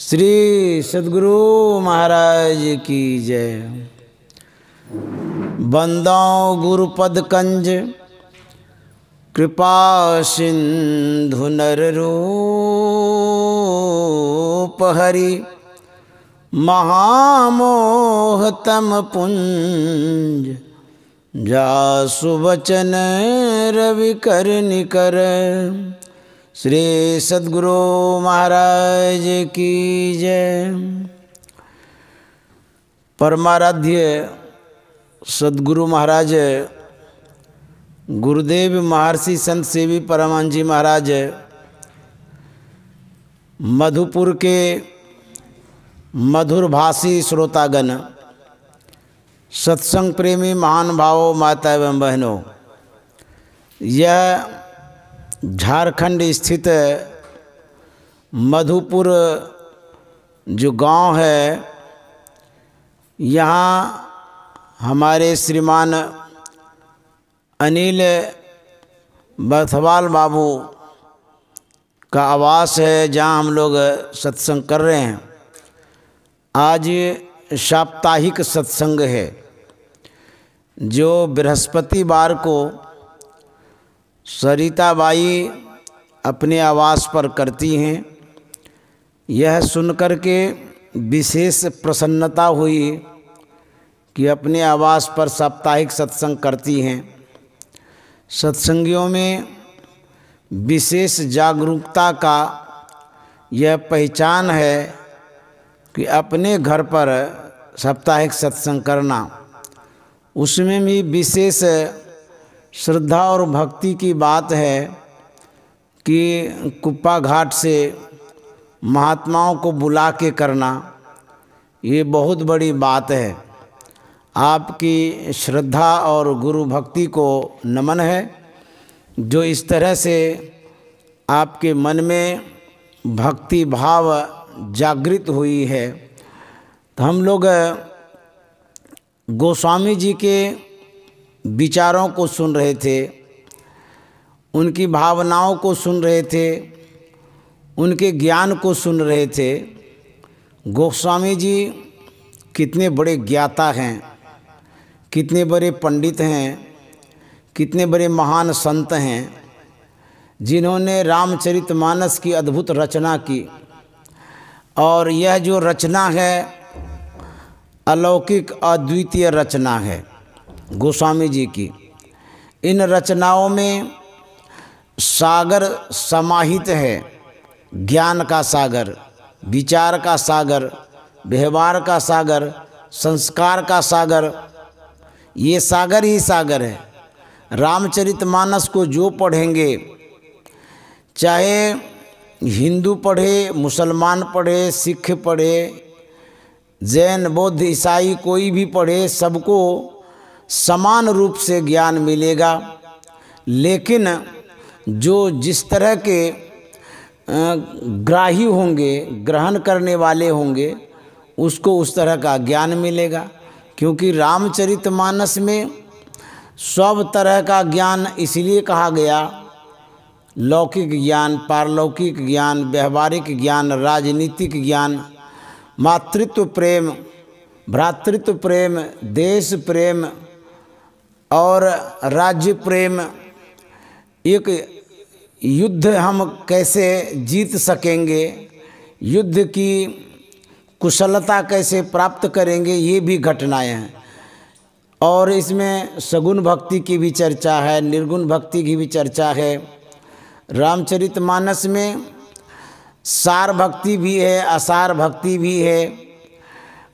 श्री सद्गुरु महाराज की जय। बंदो गुरुपद कंज कृपा सिंधु नर रूप हरि महामोह तम पुंज जासु वचन रवि कर निकर। श्री सद्गुरु महाराज की जय। परमाराध्य सद्गुरु महाराज गुरुदेव महर्षि संत सेवी परमानंद जी महाराज मधुपुर के मधुरभाषी श्रोतागण, सत्संग प्रेमी महानुभावों, माता एवं बहनों, यह झारखंड स्थित मधुपुर जो गांव है, यहाँ हमारे श्रीमान अनिल बथवाल बाबू का आवास है, जहाँ हम लोग सत्संग कर रहे हैं। आज साप्ताहिक सत्संग है जो बृहस्पतिवार को सरिताबाई अपने आवास पर करती हैं। यह सुनकर के विशेष प्रसन्नता हुई कि अपने आवास पर साप्ताहिक सत्संग करती हैं। सत्संगियों में विशेष जागरूकता का यह पहचान है कि अपने घर पर साप्ताहिक सत्संग करना, उसमें भी विशेष श्रद्धा और भक्ति की बात है कि कुप्पा घाट से महात्माओं को बुला के करना, ये बहुत बड़ी बात है। आपकी श्रद्धा और गुरु भक्ति को नमन है, जो इस तरह से आपके मन में भक्ति भाव जागृत हुई है। तो हम लोग गोस्वामी जी के विचारों को सुन रहे थे, उनकी भावनाओं को सुन रहे थे, उनके ज्ञान को सुन रहे थे। गोस्वामी जी कितने बड़े ज्ञाता हैं, कितने बड़े पंडित हैं, कितने बड़े महान संत हैं, जिन्होंने रामचरितमानस की अद्भुत रचना की। और यह जो रचना है अलौकिक अद्वितीय रचना है गोस्वामी जी की। इन रचनाओं में सागर समाहित है, ज्ञान का सागर, विचार का सागर, व्यवहार का सागर, संस्कार का सागर, ये सागर ही सागर है। रामचरितमानस को जो पढ़ेंगे, चाहे हिंदू पढ़े, मुसलमान पढ़े, सिख पढ़े, जैन बौद्ध ईसाई कोई भी पढ़े, सबको समान रूप से ज्ञान मिलेगा। लेकिन जो जिस तरह के ग्राही होंगे, ग्रहण करने वाले होंगे, उसको उस तरह का ज्ञान मिलेगा। क्योंकि रामचरितमानस में सब तरह का ज्ञान इसलिए कहा गया, लौकिक ज्ञान, पारलौकिक ज्ञान, व्यवहारिक ज्ञान, राजनीतिक ज्ञान, मातृत्व प्रेम, भ्रातृत्व प्रेम, देश प्रेम और राज्य प्रेम, एक युद्ध हम कैसे जीत सकेंगे, युद्ध की कुशलता कैसे प्राप्त करेंगे, ये भी घटनाएं हैं। और इसमें सगुण भक्ति की भी चर्चा है, निर्गुण भक्ति की भी चर्चा है। रामचरितमानस में सार भक्ति भी है, असार भक्ति भी है,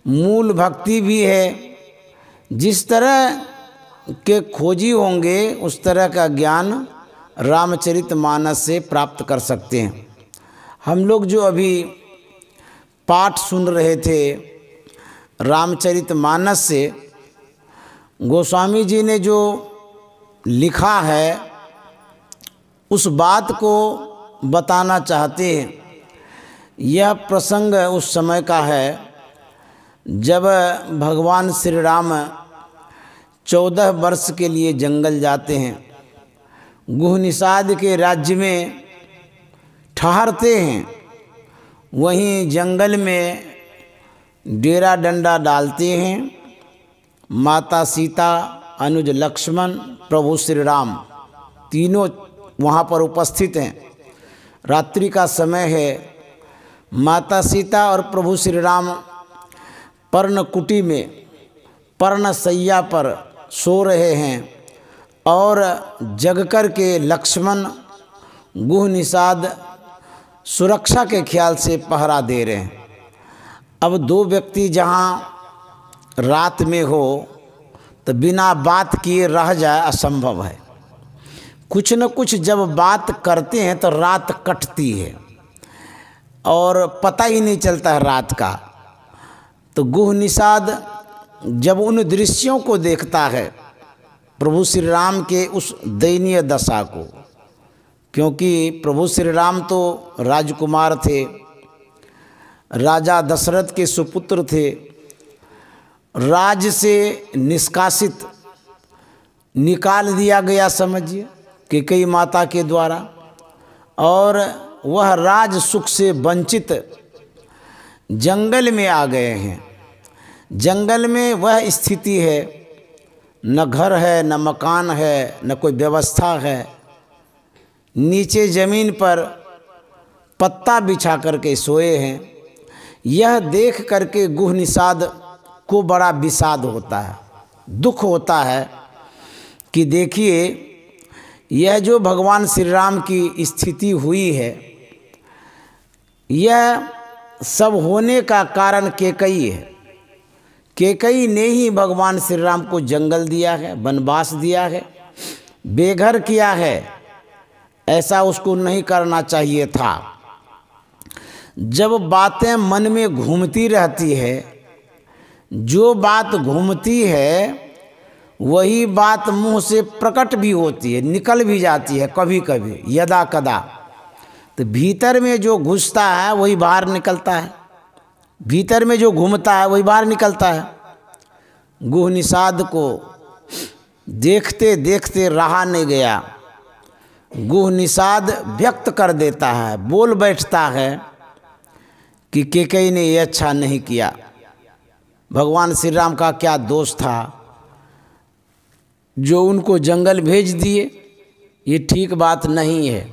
मूल भक्ति भी है। जिस तरह के खोजी होंगे उस तरह का ज्ञान रामचरितमानस से प्राप्त कर सकते हैं। हम लोग जो अभी पाठ सुन रहे थे रामचरितमानस से, गोस्वामी जी ने जो लिखा है उस बात को बताना चाहते हैं। यह प्रसंग उस समय का है जब भगवान श्री राम 14 वर्ष के लिए जंगल जाते हैं, गुह निषाद के राज्य में ठहरते हैं। वहीं जंगल में डेरा डंडा डालते हैं। माता सीता, अनुज लक्ष्मण, प्रभु श्री राम तीनों वहाँ पर उपस्थित हैं। रात्रि का समय है। माता सीता और प्रभु श्री राम पर्णकुटी में पर्णशैया पर सो रहे हैं और जग कर के लक्ष्मण गुह निषाद सुरक्षा के ख्याल से पहरा दे रहे हैं। अब दो व्यक्ति जहाँ रात में हो तो बिना बात किए रह जाए असंभव है। कुछ न कुछ जब बात करते हैं तो रात कटती है और पता ही नहीं चलता है रात का। तो गुह निषाद जब उन दृश्यों को देखता है, प्रभु श्री राम के उस दयनीय दशा को, क्योंकि प्रभु श्री राम तो राजकुमार थे, राजा दशरथ के सुपुत्र थे, राज से निष्कासित निकाल दिया गया समझिए कैकेयी माता के द्वारा, और वह राज सुख से वंचित जंगल में आ गए हैं। जंगल में वह स्थिति है, न घर है, न मकान है, न कोई व्यवस्था है। नीचे ज़मीन पर पत्ता बिछा करके सोए हैं। यह देख करके गुह निषाद को बड़ा विषाद होता है, दुख होता है कि देखिए यह जो भगवान श्री राम की स्थिति हुई है, यह सब होने का कारण कैकेयी है। कैकेयी ने ही भगवान श्री राम को जंगल दिया है, वनवास दिया है, बेघर किया है। ऐसा उसको नहीं करना चाहिए था। जब बातें मन में घूमती रहती है, जो बात घूमती है वही बात मुंह से प्रकट भी होती है, निकल भी जाती है कभी कभी, यदा कदा। तो भीतर में जो घुसता है वही बाहर निकलता है, भीतर में जो घूमता है वही बाहर निकलता है। गुह निषाद को देखते देखते रहा नहीं गया। गुह निषाद व्यक्त कर देता है, बोल बैठता है कि कैकेयी ने ये अच्छा नहीं किया। भगवान श्री राम का क्या दोष था जो उनको जंगल भेज दिए, ये ठीक बात नहीं है।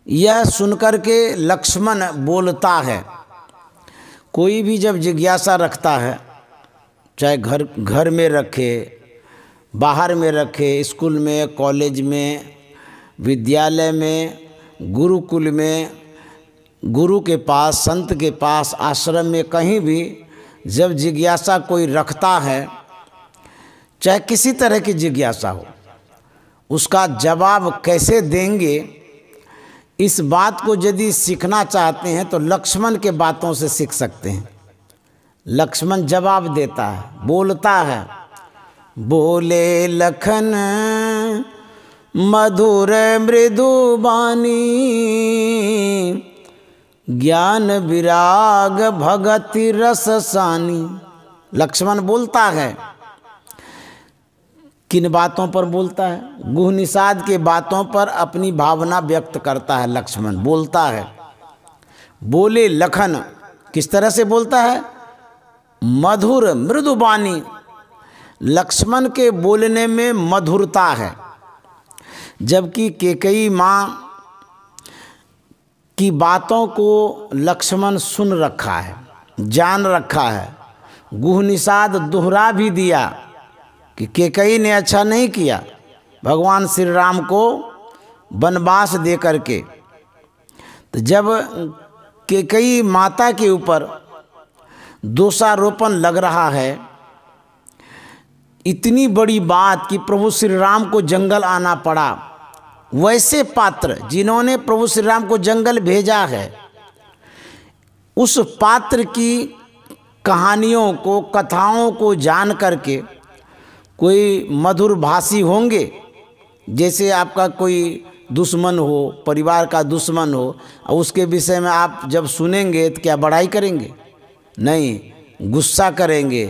यह सुनकर के लक्ष्मण बोलता है। कोई भी जब जिज्ञासा रखता है, चाहे घर में रखे, बाहर में रखे, स्कूल में, कॉलेज में, विद्यालय में, गुरुकुल में, गुरु के पास, संत के पास, आश्रम में, कहीं भी जब जिज्ञासा कोई रखता है, चाहे किसी तरह की जिज्ञासा हो, उसका जवाब कैसे देंगे, इस बात को यदि सीखना चाहते हैं तो लक्ष्मण के बातों से सीख सकते हैं। लक्ष्मण जवाब देता है, बोलता है। बोले लखन मधुर मृदु बानी, ज्ञान विराग भगति रस सानी। लक्ष्मण बोलता है। किन बातों पर बोलता है? गुह निषाद के बातों पर अपनी भावना व्यक्त करता है। लक्ष्मण बोलता है। बोले लखन, किस तरह से बोलता है? मधुर मृदुबानी। लक्ष्मण के बोलने में मधुरता है, जबकि कैकेयी माँ की बातों को लक्ष्मण सुन रखा है, जान रखा है। गुह निषाद दोहरा भी दिया कि कैकेयी ने अच्छा नहीं किया भगवान श्री राम को वनवास दे करके। तो जब कैकेयी माता के ऊपर दोषारोपण लग रहा है, इतनी बड़ी बात कि प्रभु श्री राम को जंगल आना पड़ा, वैसे पात्र जिन्होंने प्रभु श्री राम को जंगल भेजा है, उस पात्र की कहानियों को, कथाओं को जान करके कोई मधुर भाषी होंगे। जैसे आपका कोई दुश्मन हो, परिवार का दुश्मन हो, और उसके विषय में आप जब सुनेंगे तो क्या बड़ाई करेंगे? नहीं, गुस्सा करेंगे,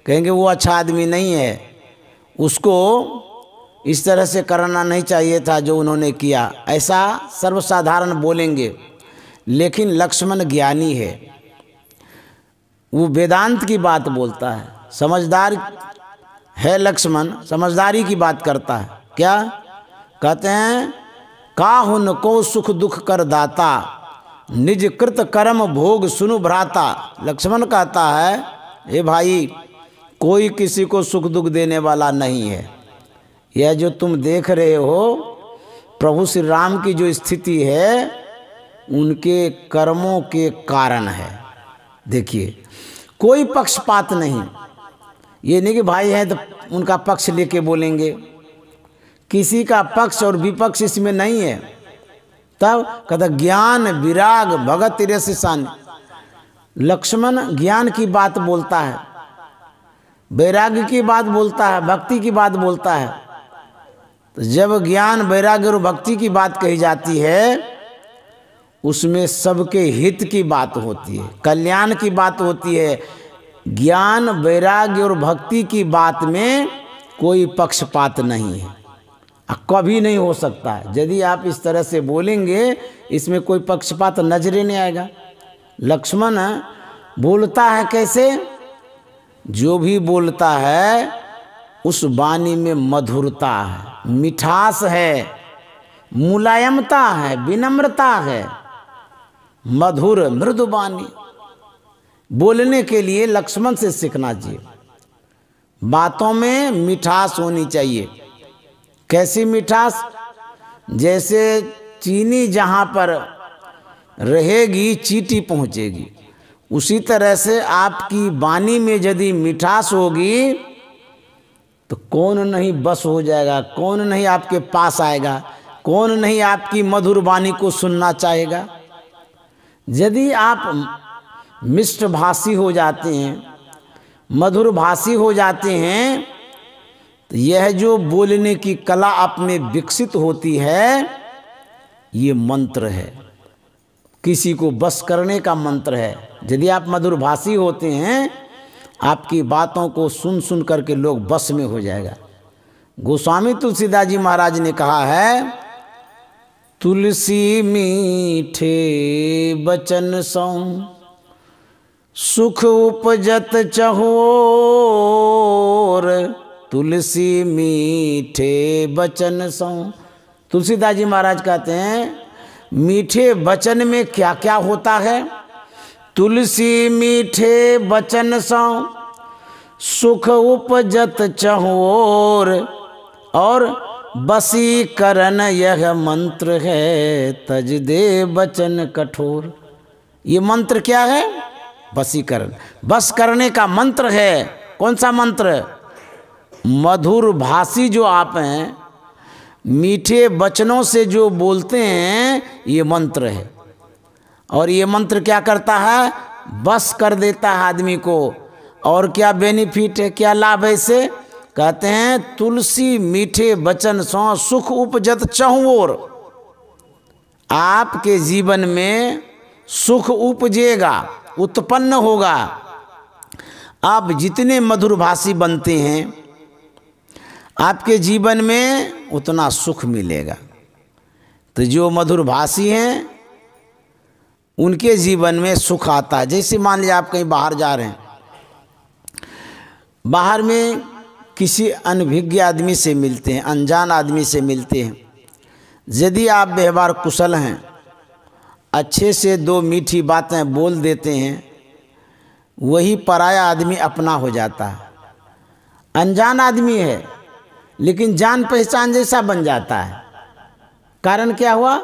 कहेंगे वो अच्छा आदमी नहीं है, उसको इस तरह से करना नहीं चाहिए था जो उन्होंने किया, ऐसा सर्वसाधारण बोलेंगे। लेकिन लक्ष्मण ज्ञानी है, वो वेदांत की बात बोलता है, समझदार है लक्ष्मण, समझदारी की बात करता है। क्या कहते हैं? काहुन को सुख दुख कर दाता, निज कृत कर्म भोग सुनु भ्राता। लक्ष्मण कहता है, ए भाई, कोई किसी को सुख दुख देने वाला नहीं है। यह जो तुम देख रहे हो प्रभु श्री राम की जो स्थिति है, उनके कर्मों के कारण है। देखिए, कोई पक्षपात नहीं। ये नहीं कि भाई है तो उनका पक्ष लेके बोलेंगे, किसी का पक्ष और विपक्ष इसमें नहीं है। तब कहता ज्ञान विराग भगत रस सान। लक्ष्मण ज्ञान की बात बोलता है, वैराग्य की बात बोलता है, भक्ति की बात बोलता है। तो जब ज्ञान वैराग्य और भक्ति की बात कही जाती है, उसमें सबके हित की बात होती है, कल्याण की बात होती है। ज्ञान वैराग्य और भक्ति की बात में कोई पक्षपात नहीं है, कभी नहीं हो सकता है। यदि आप इस तरह से बोलेंगे, इसमें कोई पक्षपात नजरे नहीं आएगा। लक्ष्मण बोलता है कैसे? जो भी बोलता है उस वाणी में मधुरता है, मिठास है, मुलायमता है, विनम्रता है, मधुर मृदु वाणी। बोलने के लिए लक्ष्मण से सीखना चाहिए। बातों में मिठास होनी चाहिए। कैसी मिठास? जैसे चीनी जहाँ पर रहेगी चींटी पहुँचेगी, उसी तरह से आपकी वाणी में यदि मिठास होगी तो कौन नहीं बस हो जाएगा, कौन नहीं आपके पास आएगा, कौन नहीं आपकी मधुर वाणी को सुनना चाहेगा। यदि आप मिष्टभाषी हो जाते हैं, मधुर भाषी हो जाते हैं, तो यह जो बोलने की कला आप में विकसित होती है, ये मंत्र है, किसी को बस करने का मंत्र है। यदि आप मधुर भाषी होते हैं, आपकी बातों को सुन सुन करके लोग बस में हो जाएगा। गोस्वामी तुलसीदास जी महाराज ने कहा है, तुलसी मीठे बचन सौ सुख उपजत चहोर। तुलसी मीठे बचन सौ। तुलसीदास जी महाराज कहते हैं, मीठे वचन में क्या क्या होता है? तुलसी मीठे बचन सौ सुख उपजत चहोर, और बसीकरण यह मंत्र है, तज दे बचन कठोर। ये मंत्र क्या है? बसीकरण, बस करने का मंत्र है। कौन सा मंत्र? मधुर भाषी जो आप हैं, मीठे वचनों से जो बोलते हैं, ये मंत्र है। और ये मंत्र क्या करता है? बस कर देता है आदमी को। और क्या बेनिफिट है, क्या लाभ है इसे? कहते हैं, तुलसी मीठे वचन सो सुख उपजत चहुओर। आपके जीवन में सुख उपजेगा, उत्पन्न होगा। आप जितने मधुर भाषी बनते हैं, आपके जीवन में उतना सुख मिलेगा। तो जो मधुर भाषी हैं, उनके जीवन में सुख आता है। जैसे मान लीजिए आप कहीं बाहर जा रहे हैं, बाहर में किसी अनभिज्ञ आदमी से मिलते हैं, अनजान आदमी से मिलते हैं। यदि आप व्यवहार कुशल हैं, अच्छे से दो मीठी बातें बोल देते हैं, वही पराया आदमी अपना हो जाता है। अनजान आदमी है लेकिन जान पहचान जैसा बन जाता है। कारण क्या हुआ?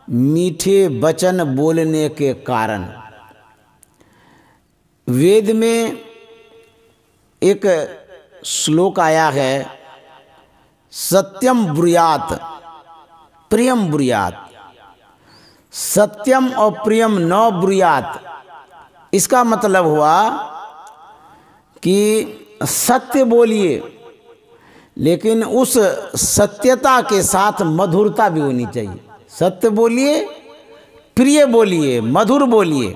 मीठे वचन बोलने के कारण। वेद में एक श्लोक आया है, सत्यम ब्रूयात प्रियम ब्रूयात। सत्यम और प्रियम न ब्रूयात। इसका मतलब हुआ कि सत्य बोलिए, लेकिन उस सत्यता के साथ मधुरता भी होनी चाहिए। सत्य बोलिए, प्रिय बोलिए, मधुर बोलिए।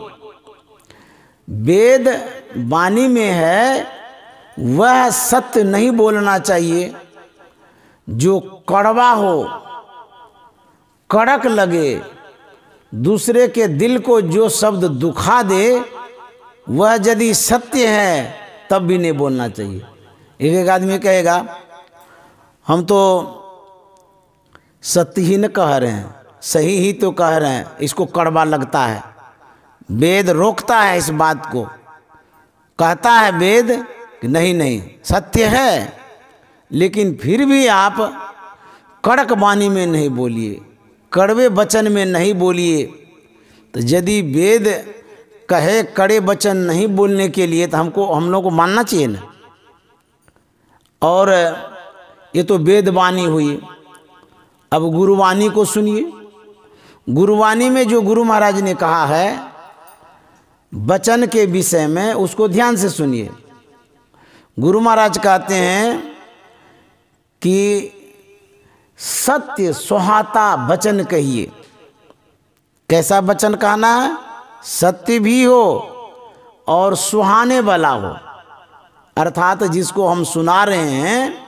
वेद वाणी में है, वह सत्य नहीं बोलना चाहिए जो कड़वा हो, कड़क लगे, दूसरे के दिल को जो शब्द दुखा दे वह यदि सत्य है तब भी नहीं बोलना चाहिए। एक आदमी कहेगा हम तो सत्य ही न कह रहे हैं, सही ही तो कह रहे हैं, इसको कड़वा लगता है। वेद रोकता है इस बात को, कहता है वेद कि नहीं नहीं सत्य है, लेकिन फिर भी आप कड़क वाणी में नहीं बोलिए, कड़वे वचन में नहीं बोलिए। तो यदि वेद कहे कड़े वचन नहीं बोलने के लिए तो हम लोग को मानना चाहिए ना। और ये तो वेदवाणी हुई। अब गुरुवाणी को सुनिए। गुरुवाणी में जो गुरु महाराज ने कहा है वचन के विषय में, उसको ध्यान से सुनिए। गुरु महाराज कहते हैं कि सत्य सुहाता वचन कहिए। कैसा वचन कहना है? सत्य भी हो और सुहाने वाला हो, अर्थात जिसको हम सुना रहे हैं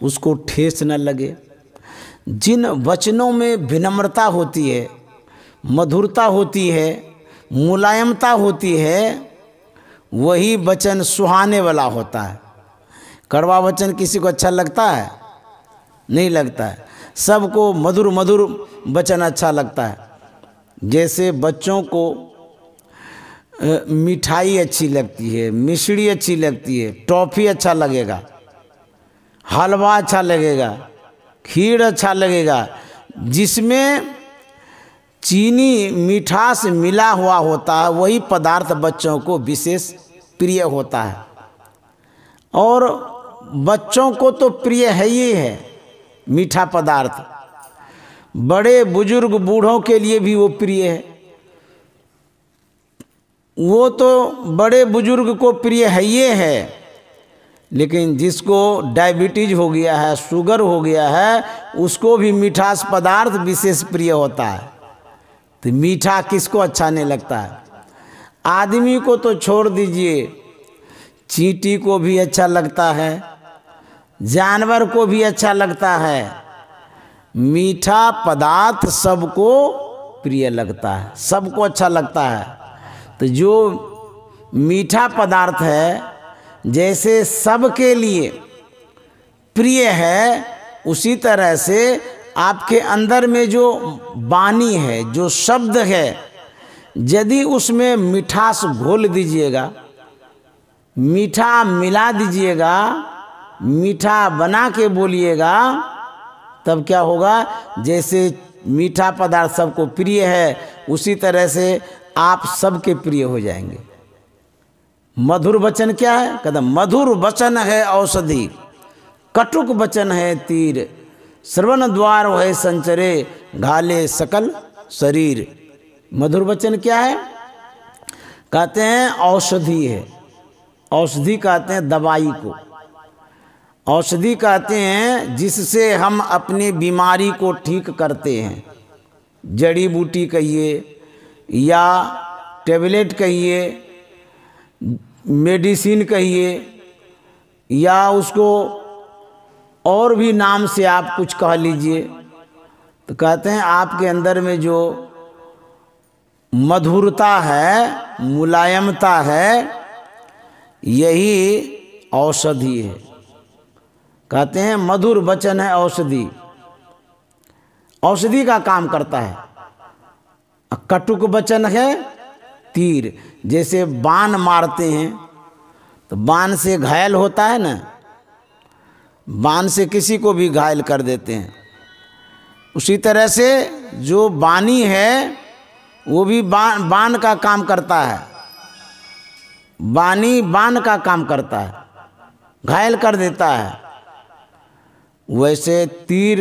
उसको ठेस न लगे। जिन वचनों में विनम्रता होती है, मधुरता होती है, मुलायमता होती है, वही वचन सुहाने वाला होता है। कड़वा वचन किसी को अच्छा लगता है? नहीं लगता है। सबको मधुर मधुर वचन अच्छा लगता है। जैसे बच्चों को मिठाई अच्छी लगती है, मिश्री अच्छी लगती है, टॉफ़ी अच्छा लगेगा, हलवा अच्छा लगेगा, खीर अच्छा लगेगा, जिसमें चीनी मिठास मिला हुआ होता है, वही पदार्थ बच्चों को विशेष प्रिय होता है। और बच्चों को तो प्रिय है ही है मीठा पदार्थ, बड़े बुजुर्ग बूढ़ों के लिए भी वो प्रिय है। वो तो बड़े बुजुर्ग को प्रिय है ही है, लेकिन जिसको डायबिटीज हो गया है, शुगर हो गया है, उसको भी मीठास पदार्थ विशेष प्रिय होता है। तो मीठा किसको अच्छा नहीं लगता है? आदमी को तो छोड़ दीजिए, चींटी को भी अच्छा लगता है, जानवर को भी अच्छा लगता है। मीठा पदार्थ सबको प्रिय लगता है, सबको अच्छा लगता है। तो जो मीठा पदार्थ है जैसे सबके लिए प्रिय है, उसी तरह से आपके अंदर में जो वाणी है, जो शब्द है, यदि उसमें मिठास घोल दीजिएगा, मीठा मिला दीजिएगा, मीठा बना के बोलिएगा, तब क्या होगा? जैसे मीठा पदार्थ सबको प्रिय है, उसी तरह से आप सबके प्रिय हो जाएंगे। मधुर वचन क्या है? कहते मधुर वचन है औषधि, कटुक वचन है तीर, श्रवण द्वार है संचरे, घाले सकल शरीर। मधुर वचन क्या है? कहते हैं औषधि है। औषधि कहते हैं दवाई को। औषधि कहते हैं जिससे हम अपनी बीमारी को ठीक करते हैं। जड़ी बूटी कहिए या टेबलेट कहिए, मेडिसिन कहिए, या उसको और भी नाम से आप कुछ कह लीजिए। तो कहते हैं आपके अंदर में जो मधुरता है, मुलायमता है, यही औषधि है। कहते हैं मधुर वचन है औषधि, औषधि का काम करता है। कटुक वचन है तीर। जैसे बाण मारते हैं तो बाण से घायल होता है ना, बाण से किसी को भी घायल कर देते हैं। उसी तरह से जो बाणी है वो भी बाण का काम करता है। बाणी बाण का काम करता है, घायल कर देता है। वैसे तीर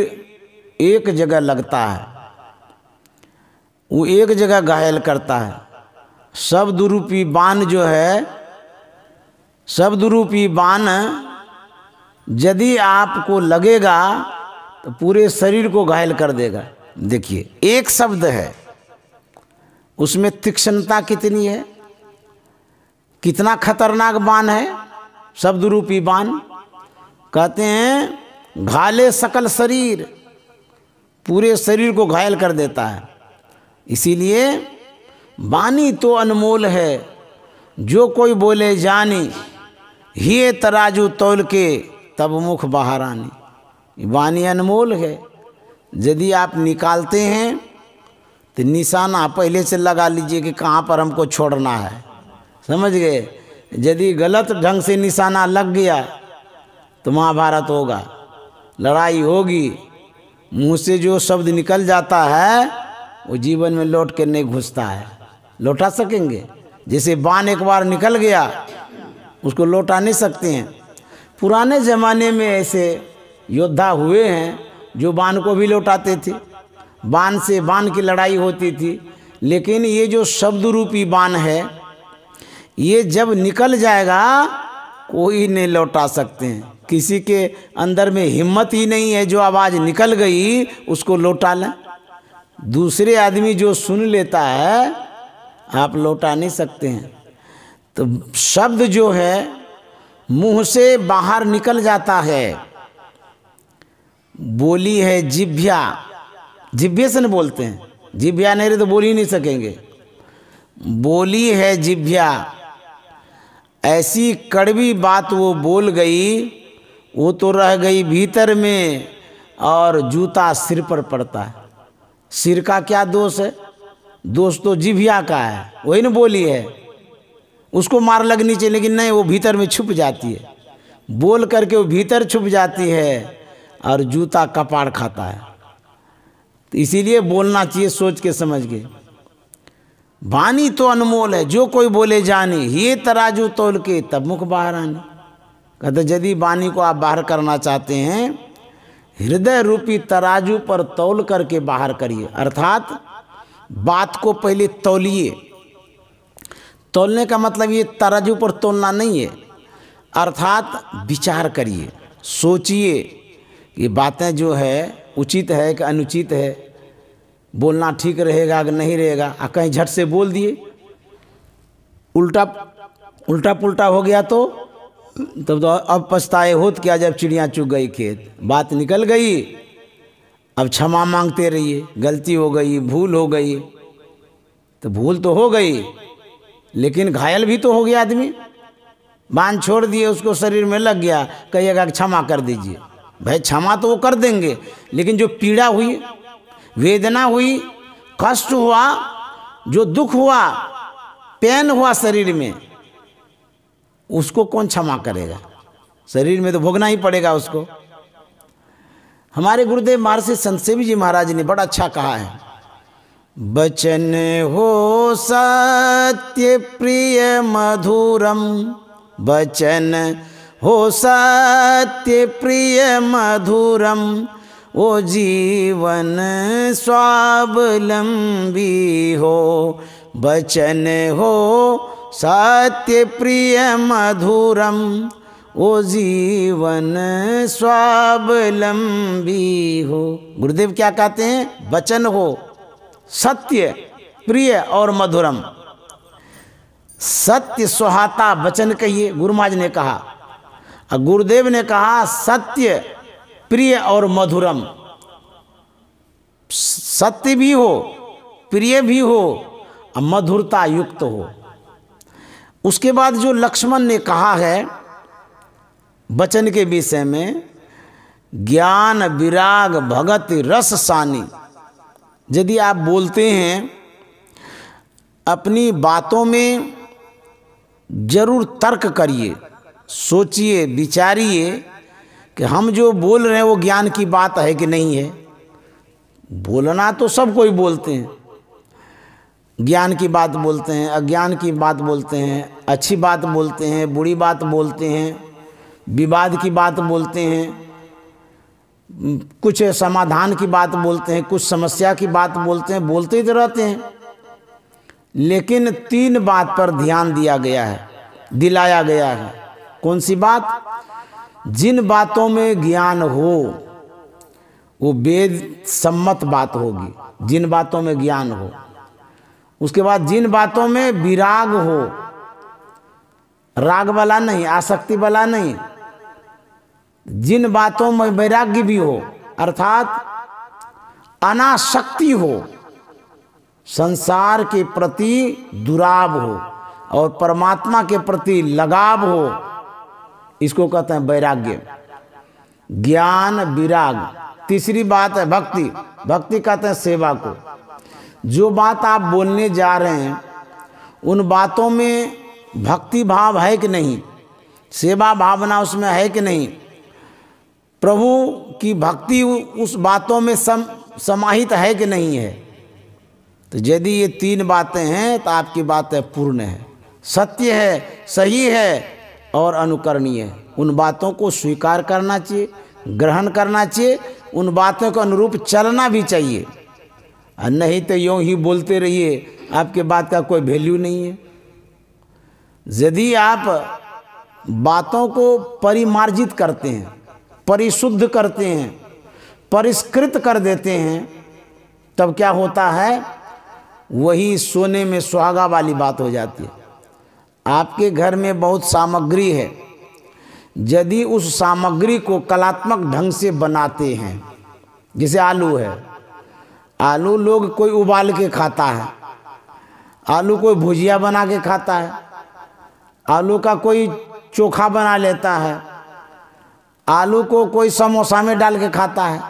एक जगह लगता है, वो एक जगह घायल करता है। शब्द रूपी बाण जो है, शब्द रूपी बाण यदि आपको लगेगा तो पूरे शरीर को घायल कर देगा। देखिए एक शब्द है, उसमें तीक्ष्णता कितनी है, कितना खतरनाक बाण है शब्द रूपी बाण। कहते हैं घाले सकल शरीर, पूरे शरीर को घायल कर देता है। इसीलिए वाणी तो अनमोल है, जो कोई बोले जानी, ये तराजू तौल के तब मुख बाहर आनी। वाणी अनमोल है, यदि आप निकालते हैं तो निशाना पहले से लगा लीजिए कि कहाँ पर हमको छोड़ना है, समझ गए। यदि गलत ढंग से निशाना लग गया तो महाभारत होगा, लड़ाई होगी। मुंह से जो शब्द निकल जाता है वो जीवन में लौट के नहीं घुसता है। लौटा सकेंगे? जैसे बाण एक बार निकल गया उसको लौटा नहीं सकते हैं। पुराने ज़माने में ऐसे योद्धा हुए हैं जो बाण को भी लौटाते थे, बाण से बाण की लड़ाई होती थी। लेकिन ये जो शब्द रूपी बाण है, ये जब निकल जाएगा कोई नहीं लौटा सकते हैं। किसी के अंदर में हिम्मत ही नहीं है, जो आवाज़ निकल गई उसको लौटा लें। दूसरे आदमी जो सुन लेता है आप लौटा नहीं सकते हैं। तो शब्द जो है मुंह से बाहर निकल जाता है। बोली है जिभ्या, जिभ्ये से न बोलते हैं, जिभ्या नहीं रहे तो बोल ही नहीं सकेंगे। बोली है जिभ्या, ऐसी कड़वी बात वो बोल गई, वो तो रह गई भीतर में और जूता सिर पर पड़ता है। सिर का क्या दोष है? दोष तो जिभ्या का है, वही न बोली है। उसको मार लगनी चाहिए, लेकिन नहीं, वो भीतर में छुप जाती है। बोल करके वो भीतर छुप जाती है और जूता कपाड़ खाता है। तो इसीलिए बोलना चाहिए सोच के समझ के। वाणी तो अनमोल है, जो कोई बोले जानी, ये तराजू तौल के तब मुख बाहर आनी। कहते यदि वाणी को आप बाहर करना चाहते हैं, हृदय रूपी तराजू पर तौल करके बाहर करिए। अर्थात बात को पहले तौलिए। तौलने का मतलब ये तराजू पर तौलना नहीं है, अर्थात विचार करिए, सोचिए ये बातें जो है उचित है कि अनुचित है, बोलना ठीक रहेगा कि नहीं रहेगा। कहीं झट से बोल दिए, उल्टा पुल्टा हो गया तो तब तो अब पछताए होत क्या जब चिड़िया चुग गई खेत। बात निकल गई, अब क्षमा मांगते रहिए। गलती हो गई, भूल हो गई, तो भूल तो हो गई लेकिन घायल भी तो हो गया आदमी। बांध छोड़ दिए, उसको शरीर में लग गया, कहिएगा क्षमा कर दीजिए। भाई क्षमा तो वो कर देंगे, लेकिन जो पीड़ा हुई, वेदना हुई, कष्ट हुआ, जो दुख हुआ, पेन हुआ शरीर में, उसको कौन क्षमा करेगा? शरीर में तो भोगना ही पड़ेगा उसको। हमारे गुरुदेव महर्षि संत सेवी जी महाराज ने बड़ा अच्छा कहा है, बचन हो सत्य प्रिय मधुरम, बचन हो सत्य प्रिय मधुरम, वो जीवन स्वावलंबी हो। बचन हो सत्य प्रिय मधुरम, वो जीवन स्वावलंबी हो। गुरुदेव क्या कहते हैं? वचन हो सत्य प्रिय और मधुरम। सत्य सुहाता वचन कहिए, गुरु महाराज ने कहा, और गुरुदेव ने कहा सत्य प्रिय और मधुरम। सत्य भी हो, प्रिय भी हो और मधुरता युक्त हो। उसके बाद जो लक्ष्मण ने कहा है वचन के विषय में, ज्ञान विराग भगत रस सानी। यदि आप बोलते हैं, अपनी बातों में जरूर तर्क करिए, सोचिए, विचारिए कि हम जो बोल रहे हैं वो ज्ञान की बात है कि नहीं है। बोलना तो सब कोई बोलते हैं, ज्ञान की बात बोलते हैं, अज्ञान की बात बोलते हैं, अच्छी बात बोलते हैं, बुरी बात बोलते हैं, विवाद की बात बोलते हैं, कुछ समाधान की बात बोलते हैं, कुछ समस्या की बात बोलते हैं, बोलते ही तो रहते हैं। लेकिन 3 बात पर ध्यान दिया गया है, दिलाया गया है। कौन सी बात? जिन बातों में ज्ञान हो वो वेद सम्मत बात होगी, जिन बातों में ज्ञान हो। उसके बाद जिन बातों में विराग हो, राग वाला नहीं, आसक्ति वाला नहीं, जिन बातों में वैराग्य भी हो, अर्थात अनासक्ति हो, संसार के प्रति दुराव हो और परमात्मा के प्रति लगाव हो, इसको कहते हैं वैराग्य। ज्ञान विराग। तीसरी बात है भक्ति। भक्ति कहते हैं सेवा को। जो बात आप बोलने जा रहे हैं उन बातों में भक्ति भाव है कि नहीं, सेवा भावना उसमें है कि नहीं, प्रभु की भक्ति उस बातों में समाहित है कि नहीं है। तो यदि ये तीन बातें हैं तो आपकी बातें पूर्ण है, सत्य है, सही है और अनुकरणीय है। उन बातों को स्वीकार करना चाहिए, ग्रहण करना चाहिए, उन बातों के अनुरूप चलना भी चाहिए। और नहीं तो यूँ ही बोलते रहिए, आपके बात का कोई वैल्यू नहीं है। यदि आप बातों को परिमार्जित करते हैं, परिशुद्ध करते हैं, परिष्कृत कर देते हैं, तब क्या होता है, वही सोने में सुहागा वाली बात हो जाती है। आपके घर में बहुत सामग्री है, यदि उस सामग्री को कलात्मक ढंग से बनाते हैं, जैसे आलू है, आलू लोग कोई उबाल के खाता है, आलू कोई भुजिया बना के खाता है, आलू का कोई चोखा बना लेता है, आलू को कोई समोसा में डाल के खाता है,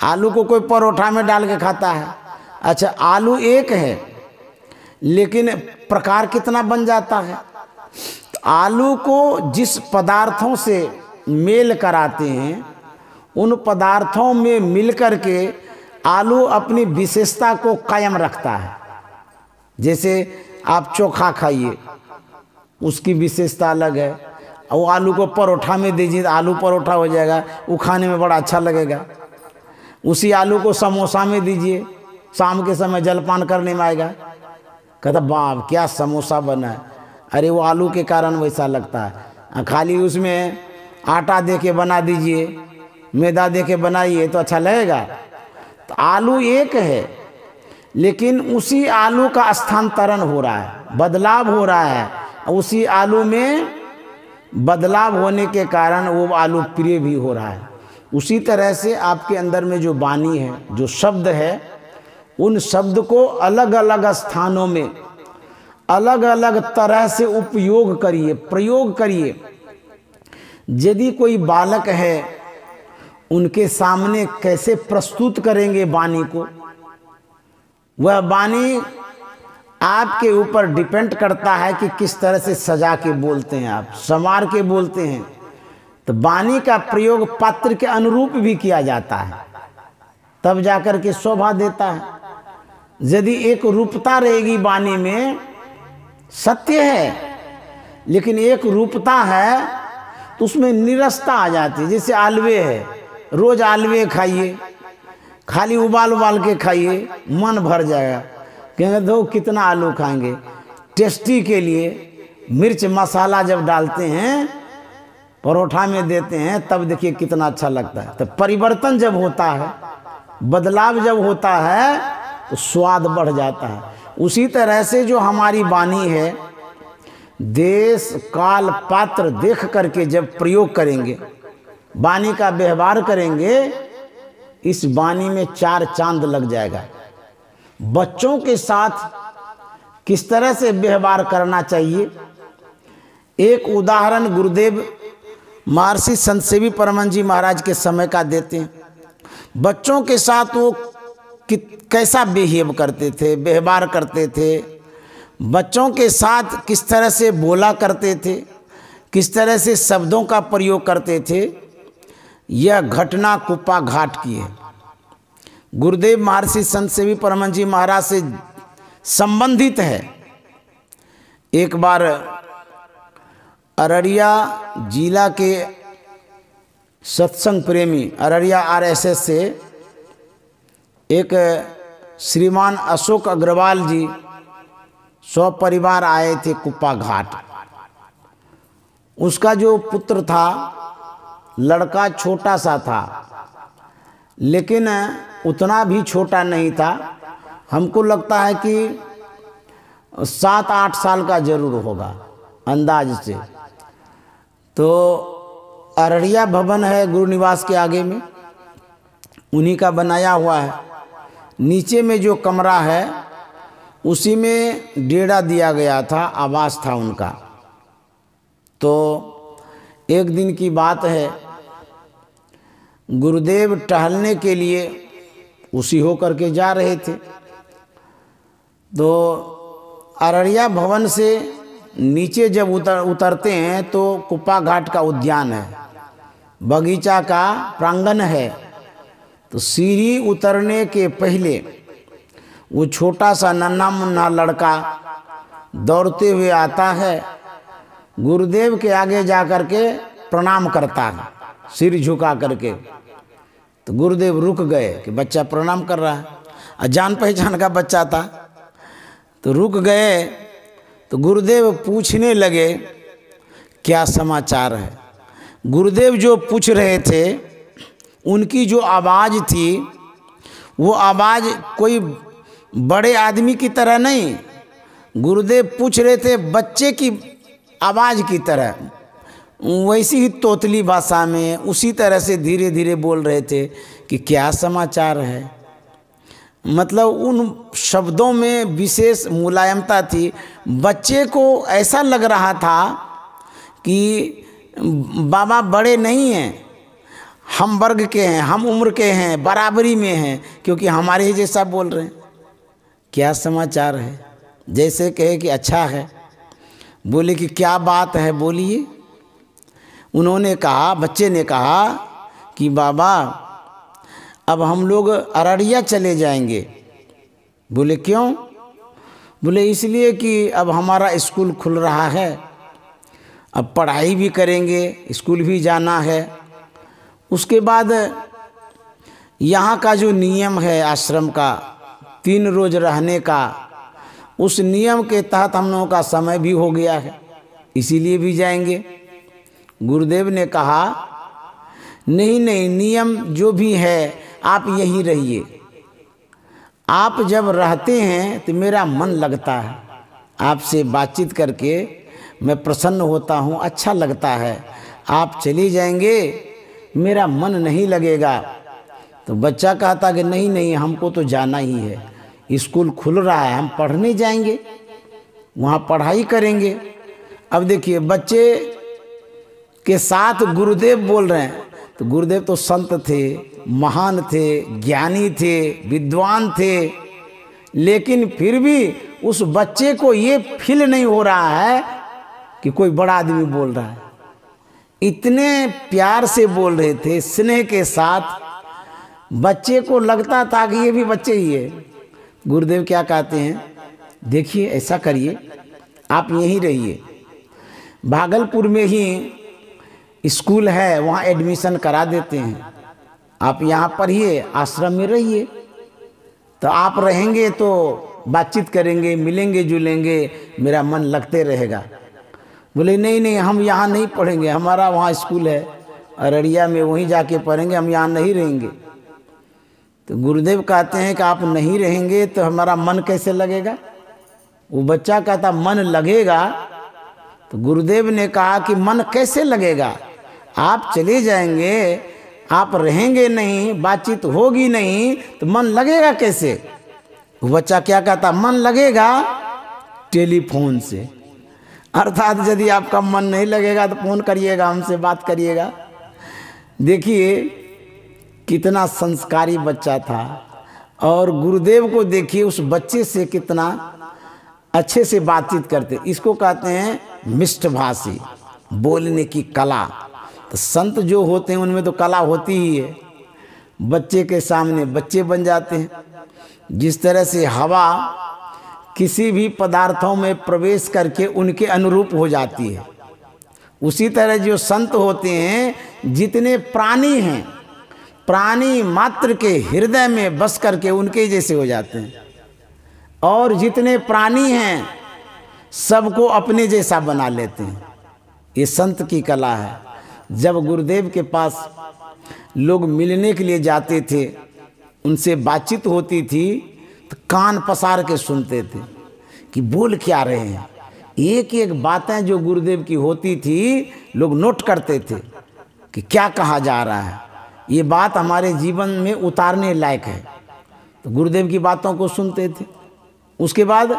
आलू को कोई परोठा में डाल के खाता है। अच्छा, आलू एक है लेकिन प्रकार कितना बन जाता है। आलू को जिस पदार्थों से मेल कराते हैं, उन पदार्थों में मिलकर के आलू अपनी विशेषता को कायम रखता है। जैसे आप चोखा खाइए, उसकी विशेषता अलग है, और आलू को परोठा में दीजिए, आलू परोठा हो जाएगा, वो खाने में बड़ा अच्छा लगेगा। उसी आलू को समोसा में दीजिए, शाम के समय जलपान करने में आएगा, कहता बाप क्या समोसा बना है, अरे वो आलू के कारण वैसा लगता है। खाली उसमें आटा दे के बना दीजिए, मैदा दे के बनाइए तो अच्छा लगेगा। तो आलू एक है, लेकिन उसी आलू का स्थानांतरण हो रहा है, बदलाव हो रहा है। उसी आलू में बदलाव होने के कारण वो आलू प्रिय भी हो रहा है। उसी तरह से आपके अंदर में जो वाणी है, जो शब्द है, उन शब्द को अलग अलग स्थानों में अलग अलग तरह से उपयोग करिए, प्रयोग करिए। यदि कोई बालक है, उनके सामने कैसे प्रस्तुत करेंगे वाणी को, वह वाणी आपके ऊपर डिपेंड करता है कि किस तरह से सजा के बोलते हैं, आप संवार के बोलते हैं। तो वाणी का प्रयोग पात्र के अनुरूप भी किया जाता है, तब जाकर के शोभा देता है। यदि एक रूपता रहेगी वाणी में, सत्य है लेकिन एक रूपता है, तो उसमें निरसता आ जाती है। जैसे आलवे है, रोज आलवे खाइए, खाली उबाल उबाल के खाइए, मन भर जाएगा। कहेंगे दो कितना आलू खाएंगे। टेस्टी के लिए मिर्च मसाला जब डालते हैं, परोठा में देते हैं, तब देखिए कितना अच्छा लगता है। तो परिवर्तन जब होता है, बदलाव जब होता है, तो स्वाद बढ़ जाता है। उसी तरह से जो हमारी वाणी है, देश काल पात्र देख करके जब प्रयोग करेंगे, वाणी का व्यवहार करेंगे, इस वाणी में चार चांद लग जाएगा। बच्चों के साथ किस तरह से व्यवहार करना चाहिए, एक उदाहरण गुरुदेव महर्षि संतसेवी परमहंस जी महाराज के समय का देते हैं। बच्चों के साथ वो कैसा बिहेव करते थे, व्यवहार करते थे, बच्चों के साथ किस तरह से बोला करते थे, किस तरह से शब्दों का प्रयोग करते थे, यह घटना कुप्पा घाट की है। गुरुदेव महर्षि संतसेवी परमहंस जी महाराज से संबंधित है। एक बार अररिया जिला के सत्संग प्रेमी, अररिया आरएसएस से एक श्रीमान अशोक अग्रवाल जी स्वपरिवार आए थे कुप्पा घाट। उसका जो पुत्र था, लड़का छोटा सा था, लेकिन उतना भी छोटा नहीं था। हमको लगता है कि 7-8 साल का जरूर होगा अंदाज से। तो अररिया भवन है गुरु निवास के आगे में, उन्हीं का बनाया हुआ है। नीचे में जो कमरा है उसी में डेरा दिया गया था, आवास था उनका। तो एक दिन की बात है, गुरुदेव टहलने के लिए उसी होकर के जा रहे थे। तो अररिया भवन से नीचे जब उतरते हैं तो कुप्पा घाट का उद्यान है, बगीचा का प्रांगण है। तो सीढ़ी उतरने के पहले वो छोटा सा नन्हा मुन्ना लड़का दौड़ते हुए आता है, गुरुदेव के आगे जा कर के प्रणाम करता है, सिर झुका करके। तो गुरुदेव रुक गए कि बच्चा प्रणाम कर रहा है, और जान पहचान का बच्चा था। तो रुक गए। तो गुरुदेव पूछने लगे क्या समाचार है। गुरुदेव जो पूछ रहे थे, उनकी जो आवाज़ थी वो आवाज़ कोई बड़े आदमी की तरह नहीं, गुरुदेव पूछ रहे थे बच्चे की आवाज़ की तरह, वैसी ही तोतली भाषा में उसी तरह से धीरे धीरे बोल रहे थे कि क्या समाचार है। मतलब उन शब्दों में विशेष मुलायमता थी। बच्चे को ऐसा लग रहा था कि बाबा बड़े नहीं हैं, हम वर्ग के हैं, हम उम्र के हैं, बराबरी में हैं, क्योंकि हमारे ही जैसा बोल रहे हैं। क्या समाचार है, जैसे कहे कि अच्छा है। बोले कि क्या बात है, बोलिए। उन्होंने कहा, बच्चे ने कहा कि बाबा अब हम लोग अररिया चले जाएंगे। बोले क्यों? बोले इसलिए कि अब हमारा स्कूल खुल रहा है, अब पढ़ाई भी करेंगे, स्कूल भी जाना है। उसके बाद यहाँ का जो नियम है आश्रम का 3 रोज रहने का, उस नियम के तहत हम लोगों का समय भी हो गया है, इसीलिए भी जाएंगे। गुरुदेव ने कहा नहीं नहीं, नियम जो भी है आप यहीं रहिए। आप जब रहते हैं तो मेरा मन लगता है, आपसे बातचीत करके मैं प्रसन्न होता हूँ, अच्छा लगता है। आप चली जाएंगे मेरा मन नहीं लगेगा। तो बच्चा कहता कि नहीं नहीं, हमको तो जाना ही है, स्कूल खुल रहा है, हम पढ़ने जाएंगे, वहाँ पढ़ाई करेंगे। अब देखिए बच्चे के साथ गुरुदेव बोल रहे हैं। तो गुरुदेव तो संत थे, महान थे, ज्ञानी थे, विद्वान थे, लेकिन फिर भी उस बच्चे को ये फील नहीं हो रहा है कि कोई बड़ा आदमी बोल रहा है। इतने प्यार से बोल रहे थे, स्नेह के साथ। बच्चे को लगता था कि ये भी बच्चे ही है। गुरुदेव क्या कहते हैं, देखिए ऐसा करिए, आप यहीं रहिए, भागलपुर में ही स्कूल है, वहाँ एडमिशन करा देते हैं, आप यहाँ पढ़िए, आश्रम में रहिए। तो आप रहेंगे तो बातचीत करेंगे, मिलेंगे जुलेंगे, मेरा मन लगते रहेगा। बोले नहीं नहीं, हम यहाँ नहीं पढ़ेंगे, हमारा वहाँ स्कूल है अररिया में, वहीं जाके पढ़ेंगे, हम यहाँ नहीं रहेंगे। तो गुरुदेव कहते हैं कि आप नहीं रहेंगे तो हमारा मन कैसे लगेगा। वो बच्चा कहता मन लगेगा। तो गुरुदेव ने कहा कि मन कैसे लगेगा, आप चले जाएंगे, आप रहेंगे नहीं, बातचीत होगी नहीं, तो मन लगेगा कैसे। वो बच्चा क्या कहता, मन लगेगा टेलीफोन से। अर्थात यदि आपका मन नहीं लगेगा तो फोन करिएगा, हमसे बात करिएगा। देखिए कितना संस्कारी बच्चा था। और गुरुदेव को देखिए उस बच्चे से कितना अच्छे से बातचीत करते। इसको कहते हैं मिष्टभाषी, बोलने की कला। तो संत जो होते हैं उनमें तो कला होती ही है, बच्चे के सामने बच्चे बन जाते हैं। जिस तरह से हवा किसी भी पदार्थों में प्रवेश करके उनके अनुरूप हो जाती है, उसी तरह जो संत होते हैं, जितने प्राणी हैं, प्राणी मात्र के हृदय में बस करके उनके जैसे हो जाते हैं। और जितने प्राणी हैं सबको अपने जैसा बना लेते हैं। ये संत की कला है। जब गुरुदेव के पास लोग मिलने के लिए जाते थे, उनसे बातचीत होती थी, तो कान पसार के सुनते थे कि बोल क्या रहे हैं। एक एक बातें जो गुरुदेव की होती थी लोग नोट करते थे कि क्या कहा जा रहा है, ये बात हमारे जीवन में उतारने लायक है। तो गुरुदेव की बातों को सुनते थे। उसके बाद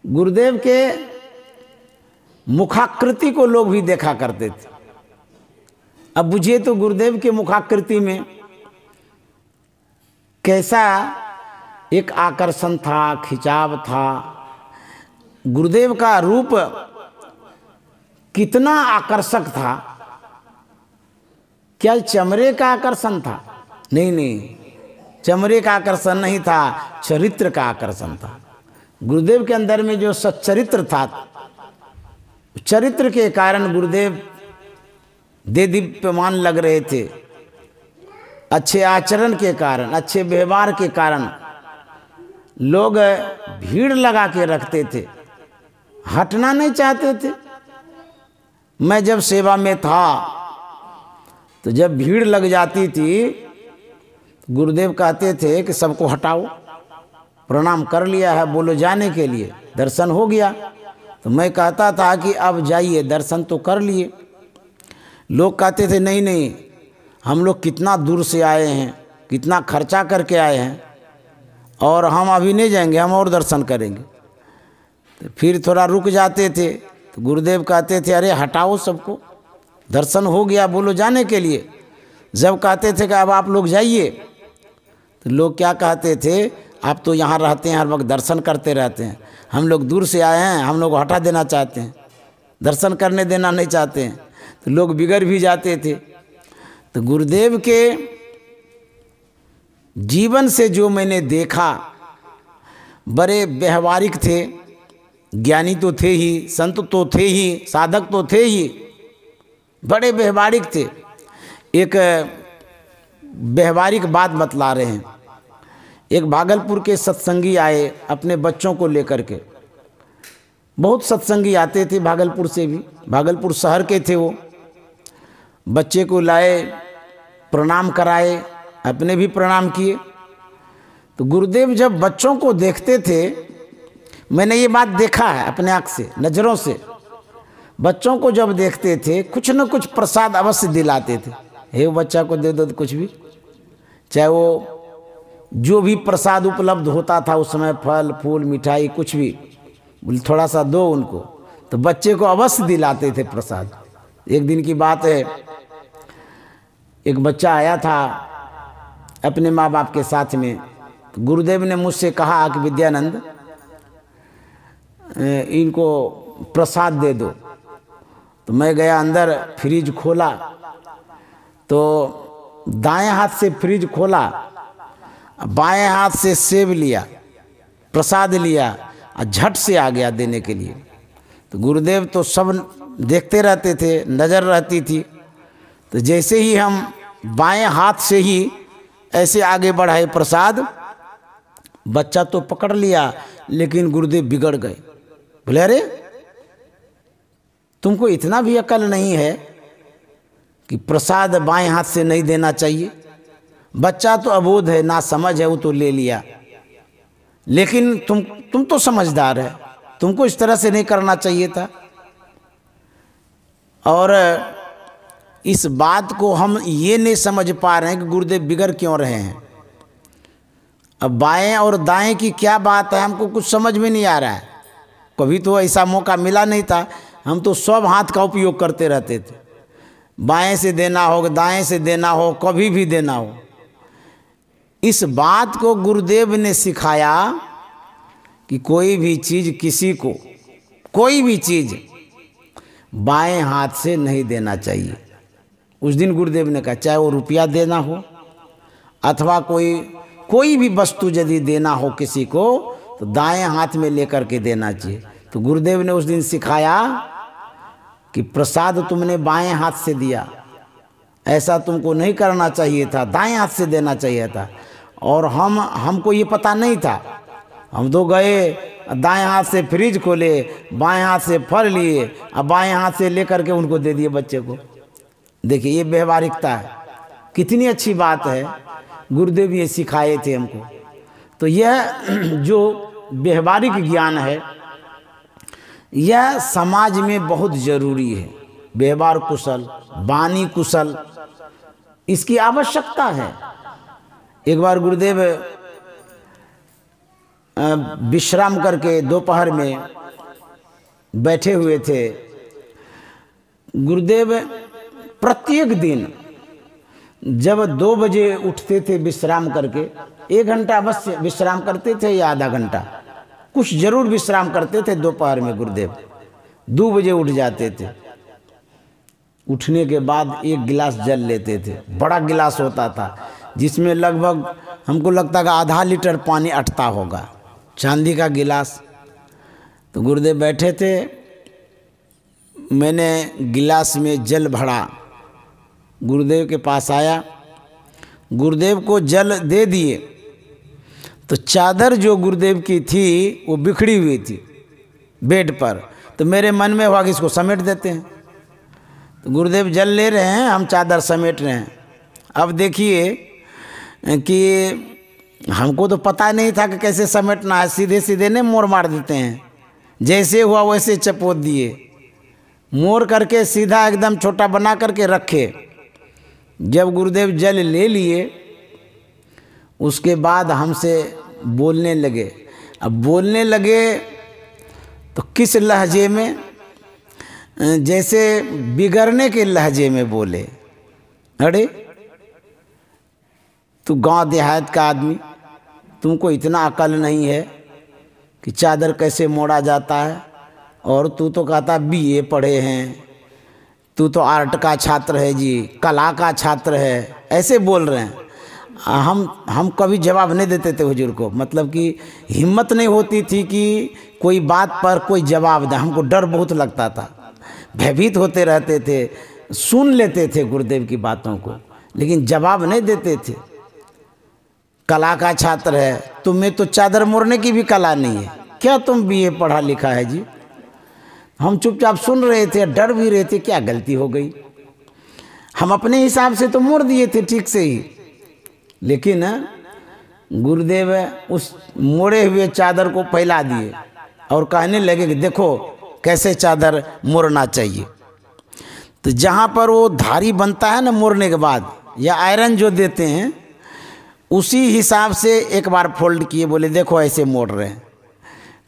गुरुदेव के मुखाकृति को लोग भी देखा करते थे। अब बुझिए तो गुरुदेव के मुखाकृति में कैसा एक आकर्षण था, खिंचाव था। गुरुदेव का रूप कितना आकर्षक था। क्या चमड़े का आकर्षण था? नहीं नहीं, चमड़े का आकर्षण नहीं था, चरित्र का आकर्षण था। गुरुदेव के अंदर में जो सच्चरित्र था, चरित्र के कारण गुरुदेव दे दीप्यमान लग रहे थे। अच्छे आचरण के कारण, अच्छे व्यवहार के कारण लोग भीड़ लगा के रखते थे, हटना नहीं चाहते थे। मैं जब सेवा में था तो जब भीड़ लग जाती थी, गुरुदेव कहते थे कि सबको हटाओ, प्रणाम कर लिया है, बोलो जाने के लिए, दर्शन हो गया। तो मैं कहता था कि अब जाइए, दर्शन तो कर लिए। लोग कहते थे नहीं नहीं, हम लोग कितना दूर से आए हैं, कितना खर्चा करके आए हैं, और हम अभी नहीं जाएंगे, हम और दर्शन करेंगे। तो फिर थोड़ा रुक जाते थे तो गुरुदेव कहते थे अरे हटाओ सबको, दर्शन हो गया, बोलो जाने के लिए। जब कहते थे कि अब आप लोग जाइए, तो लोग क्या कहते थे, आप तो यहाँ रहते हैं, हर वक्त दर्शन करते रहते हैं, हम लोग दूर से आए हैं, हम लोग हटा देना चाहते हैं, दर्शन करने देना नहीं चाहते हैं। तो लोग बिगड़ भी जाते थे। तो गुरुदेव के जीवन से जो मैंने देखा, बड़े व्यवहारिक थे, ज्ञानी तो थे ही, संत तो थे ही, साधक तो थे ही, बड़े व्यवहारिक थे। एक व्यवहारिक बात बतला रहे हैं। एक भागलपुर के सत्संगी आए अपने बच्चों को लेकर के। बहुत सत्संगी आते थे भागलपुर से भी, भागलपुर शहर के थे वो। बच्चे को लाए, प्रणाम कराए, अपने भी प्रणाम किए। तो गुरुदेव जब बच्चों को देखते थे, मैंने ये बात देखा है अपने आँख से, नज़रों से, बच्चों को जब देखते थे कुछ न कुछ प्रसाद अवश्य दिलाते थे। हे बच्चा को दे दो कुछ भी, चाहे वो जो भी प्रसाद उपलब्ध होता था उस समय, फल फूल मिठाई कुछ भी, थोड़ा सा दो उनको, तो बच्चे को अवश्य दिलाते थे प्रसाद। एक दिन की बात है, एक बच्चा आया था अपने माँ बाप के साथ में। तो गुरुदेव ने मुझसे कहा कि विद्यानंद इनको प्रसाद दे दो। तो मैं गया अंदर, फ्रिज खोला, तो दाएं हाथ से फ्रिज खोला, बाएं हाथ से सेब लिया, प्रसाद लिया, और झट से आ गया देने के लिए। तो गुरुदेव तो सब देखते रहते थे, नज़र रहती थी। तो जैसे ही हम बाएं हाथ से ही ऐसे आगे बढ़ाए प्रसाद, बच्चा तो पकड़ लिया, लेकिन गुरुदेव बिगड़ गए। बोले अरे तुमको इतना भी अकल नहीं है कि प्रसाद बाएं हाथ से नहीं देना चाहिए। बच्चा तो अबोध है, ना समझ है, वो तो ले लिया, लेकिन तुम तो समझदार है, तुमको इस तरह से नहीं करना चाहिए था। और इस बात को हम ये नहीं समझ पा रहे हैं कि गुरुदेव बिगड़ क्यों रहे हैं। अब बाएं और दाएं की क्या बात है, हमको कुछ समझ में नहीं आ रहा है। कभी तो ऐसा मौका मिला नहीं था, हम तो सब हाथ का उपयोग करते रहते थे, बाएं से देना हो, दाएं से देना हो, कभी भी देना हो। इस बात को गुरुदेव ने सिखाया कि कोई भी चीज़ किसी को, कोई भी चीज़ बाएं हाथ से नहीं देना चाहिए। उस दिन गुरुदेव ने कहा, चाहे वो रुपया देना हो अथवा कोई भी वस्तु यदि देना हो किसी को, तो दाएं हाथ में लेकर के देना चाहिए। तो गुरुदेव ने उस दिन सिखाया कि प्रसाद तुमने बाएं हाथ से दिया, ऐसा तुमको नहीं करना चाहिए था, दाएं हाथ से देना चाहिए था। और हमको ये पता नहीं था, हम तो गए, दाएं हाथ से फ्रिज खोले, बाएं हाथ से फल लिए, और बाएं हाथ से लेकर के उनको दे दिए बच्चे को। देखिए ये व्यवहारिकता है, कितनी अच्छी बात है, गुरुदेव ये सिखाए थे हमको। तो यह जो व्यवहारिक ज्ञान है, यह समाज में बहुत ज़रूरी है। व्यवहार कुशल, वाणी कुशल, इसकी आवश्यकता है। एक बार गुरुदेव विश्राम करके दोपहर में बैठे हुए थे। गुरुदेव प्रत्येक दिन जब 2 बजे उठते थे विश्राम करके, 1 घंटा बस विश्राम करते थे या आधा घंटा, कुछ जरूर विश्राम करते थे दोपहर में। गुरुदेव 2 बजे उठ जाते थे। उठने के बाद 1 गिलास जल लेते थे। बड़ा गिलास होता था जिसमें लगभग हमको लगता है आधा लीटर पानी अटता होगा, चांदी का गिलास। तो गुरुदेव बैठे थे, मैंने गिलास में जल भरा, गुरुदेव के पास आया, गुरुदेव को जल दे दिए। तो चादर जो गुरुदेव की थी वो बिखरी हुई थी बेड पर। तो मेरे मन में हुआ कि इसको समेट देते हैं। तो गुरुदेव जल ले रहे हैं, हम चादर समेट रहे हैं। अब देखिए कि हमको तो पता नहीं था कि कैसे समेटना है, सीधे सीधे नहीं मोड़ मार देते हैं, जैसे हुआ वैसे चपोत दिए, मोड़ करके सीधा एकदम छोटा बना करके रखे। जब गुरुदेव जल ले लिए उसके बाद हमसे बोलने लगे। अब बोलने लगे तो किस लहजे में, जैसे बिगड़ने के लहजे में बोले। अरे तू गांव देहात का आदमी, तुमको इतना अकल नहीं है कि चादर कैसे मोड़ा जाता है, और तू तो कहता BA पढ़े हैं, तू तो आर्ट का छात्र है जी, कला का छात्र है, ऐसे बोल रहे हैं। हम कभी जवाब नहीं देते थे हुजूर को, मतलब कि हिम्मत नहीं होती थी कि कोई बात पर कोई जवाब दे। हमको डर बहुत लगता था, भयभीत होते रहते थे। सुन लेते थे गुरुदेव की बातों को, लेकिन जवाब नहीं देते थे। कला का छात्र है, तुम्हें तो चादर मोड़ने की भी कला नहीं है, क्या तुम BA पढ़ा लिखा है जी? हम चुपचाप सुन रहे थे, डर भी रहे थे क्या गलती हो गई। हम अपने हिसाब से तो मोड़ दिए थे ठीक से ही, लेकिन गुरुदेव उस मोड़े हुए चादर को फैला दिए और कहने लगे कि देखो कैसे चादर मोड़ना चाहिए। तो जहाँ पर वो धारी बनता है ना मोड़ने के बाद, या आयरन जो देते हैं, उसी हिसाब से एक बार फोल्ड किए, बोले देखो ऐसे मोड़ रहे हैं।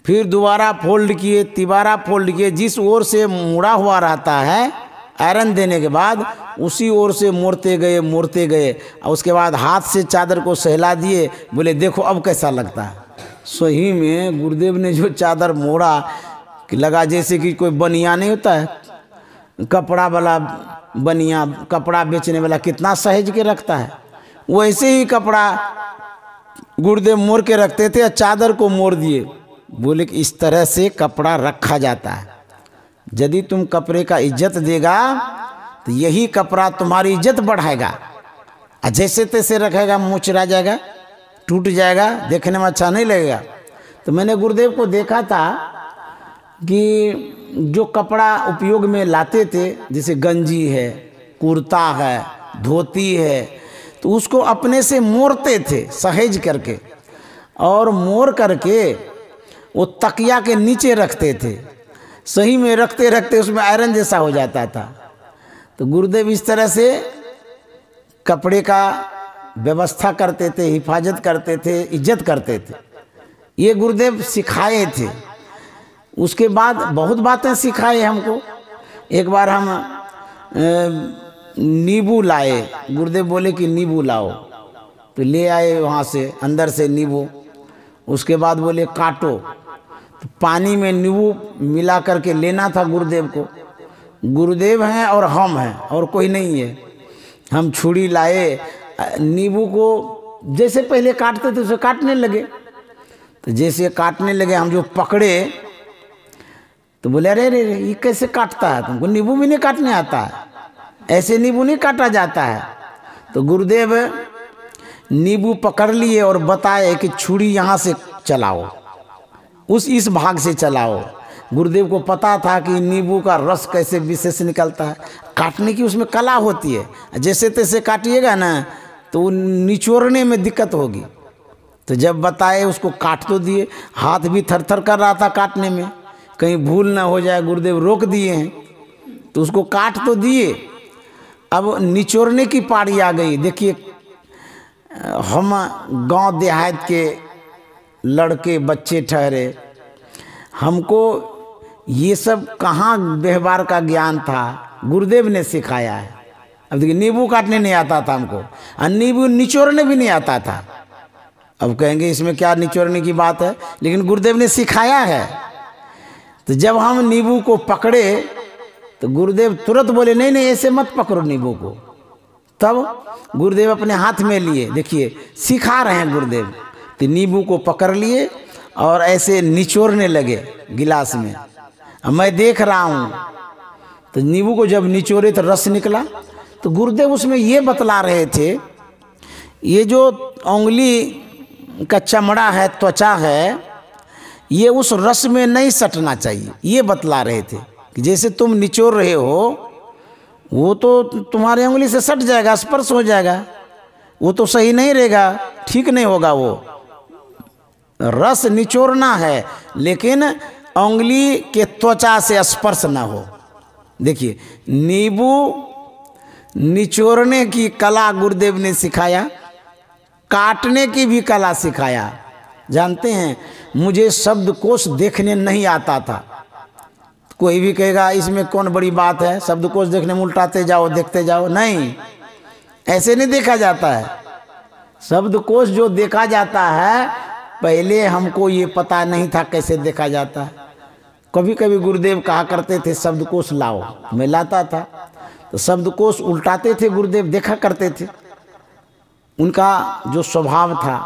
फिर दोबारा फोल्ड किए, तिबारा फोल्ड किए, जिस ओर से मुड़ा हुआ रहता है आयरन देने के बाद उसी ओर से मोड़ते गए। और उसके बाद हाथ से चादर को सहला दिए, बोले देखो अब कैसा लगता है। सही में गुरुदेव ने जो चादर मोड़ा कि लगा जैसे कि कोई बनिया नहीं होता है, कपड़ा वाला बनिया, कपड़ा बेचने वाला कितना सहेज के रखता है, वैसे ही कपड़ा गुरुदेव मोड़ के रखते थे और चादर को मोड़ दिए। बोले कि इस तरह से कपड़ा रखा जाता है, यदि तुम कपड़े का इज्जत देगा तो यही कपड़ा तुम्हारी इज्जत बढ़ाएगा, और जैसे तैसे रखेगा मुचरा जाएगा, टूट जाएगा, देखने में अच्छा नहीं लगेगा। तो मैंने गुरुदेव को देखा था कि जो कपड़ा उपयोग में लाते थे, जैसे गंजी है, कुर्ता है, धोती है, तो उसको अपने से मोड़ते थे सहेज करके, और मोड़ करके वो तकिया के नीचे रखते थे। सही में रखते रखते उसमें आयरन जैसा हो जाता था। तो गुरुदेव इस तरह से कपड़े का व्यवस्था करते थे, हिफाजत करते थे, इज्जत करते थे। ये गुरुदेव सिखाए थे। उसके बाद बहुत बातें सिखाए हमको। एक बार हम नींबू लाए, गुरुदेव बोले कि नींबू लाओ, तो ले आए वहाँ से अंदर से नींबू। उसके बाद बोले काटो, तो पानी में नींबू मिला करके लेना था गुरुदेव को। गुरुदेव हैं और हम हैं और कोई नहीं है। हम छुरी लाए, नींबू को जैसे पहले काटते थे उसे काटने लगे। तो जैसे काटने लगे, हम जो पकड़े तो बोले अरे रे ये कैसे काटता है, तुमको नींबू भी नहीं काटने आता है, ऐसे नींबू नहीं काटा जाता है। तो गुरुदेव नींबू पकड़ लिए और बताए कि छुरी यहाँ से चलाओ, इस भाग से चलाओ। गुरुदेव को पता था कि नींबू का रस कैसे विशेष निकलता है, काटने की उसमें कला होती है। जैसे तैसे काटिएगा ना तो निचोड़ने में दिक्कत होगी। तो जब बताए उसको काट तो दिए, हाथ भी थरथर कर रहा था काटने में, कहीं भूल ना हो जाए, गुरुदेव रोक दिए हैं। तो उसको काट तो दिए, अब निचोड़ने की पारी आ गई। देखिए हम गांव देहात के लड़के बच्चे ठहरे। हमको ये सब कहाँ व्यवहार का ज्ञान था, गुरुदेव ने सिखाया है। अब देखिए, नींबू काटने नहीं आता था हमको, और नींबू निचोड़ने भी नहीं आता था। अब कहेंगे इसमें क्या निचोड़ने की बात है, लेकिन गुरुदेव ने सिखाया है। तो जब हम नींबू को पकड़े तो गुरुदेव तुरंत बोले नहीं नहीं ऐसे मत पकड़ो नींबू को। तब गुरुदेव अपने हाथ में लिए, देखिए सिखा रहे हैं गुरुदेव। तो नींबू को पकड़ लिए और ऐसे निचोड़ने लगे गिलास में। अब मैं देख रहा हूँ, तो नींबू को जब निचोड़े तो रस निकला। तो गुरुदेव उसमें ये बतला रहे थे, ये जो उंगली का चमड़ा है, त्वचा है, ये उस रस में नहीं सटना चाहिए। ये बतला रहे थे कि जैसे तुम निचोड़ रहे हो, वो तो तुम्हारे उंगली से सट जाएगा, स्पर्श हो जाएगा, वो तो सही नहीं रहेगा, ठीक नहीं होगा। वो रस निचोड़ना है, लेकिन उंगली के त्वचा से स्पर्श ना हो। देखिए, नींबू निचोड़ने की कला गुरुदेव ने सिखाया, काटने की भी कला सिखाया। जानते हैं, मुझे शब्दकोश देखने नहीं आता था। कोई भी कहेगा इसमें कौन बड़ी बात है, शब्दकोश देखने में उल्टाते जाओ देखते जाओ। नहीं, ऐसे नहीं देखा जाता है। शब्दकोश जो देखा जाता है, पहले हमको ये पता नहीं था कैसे देखा जाता है। कभी कभी गुरुदेव कहा करते थे शब्दकोश लाओ, मैं लाता था। तो शब्दकोश उल्टाते थे गुरुदेव, देखा करते थे। उनका जो स्वभाव था,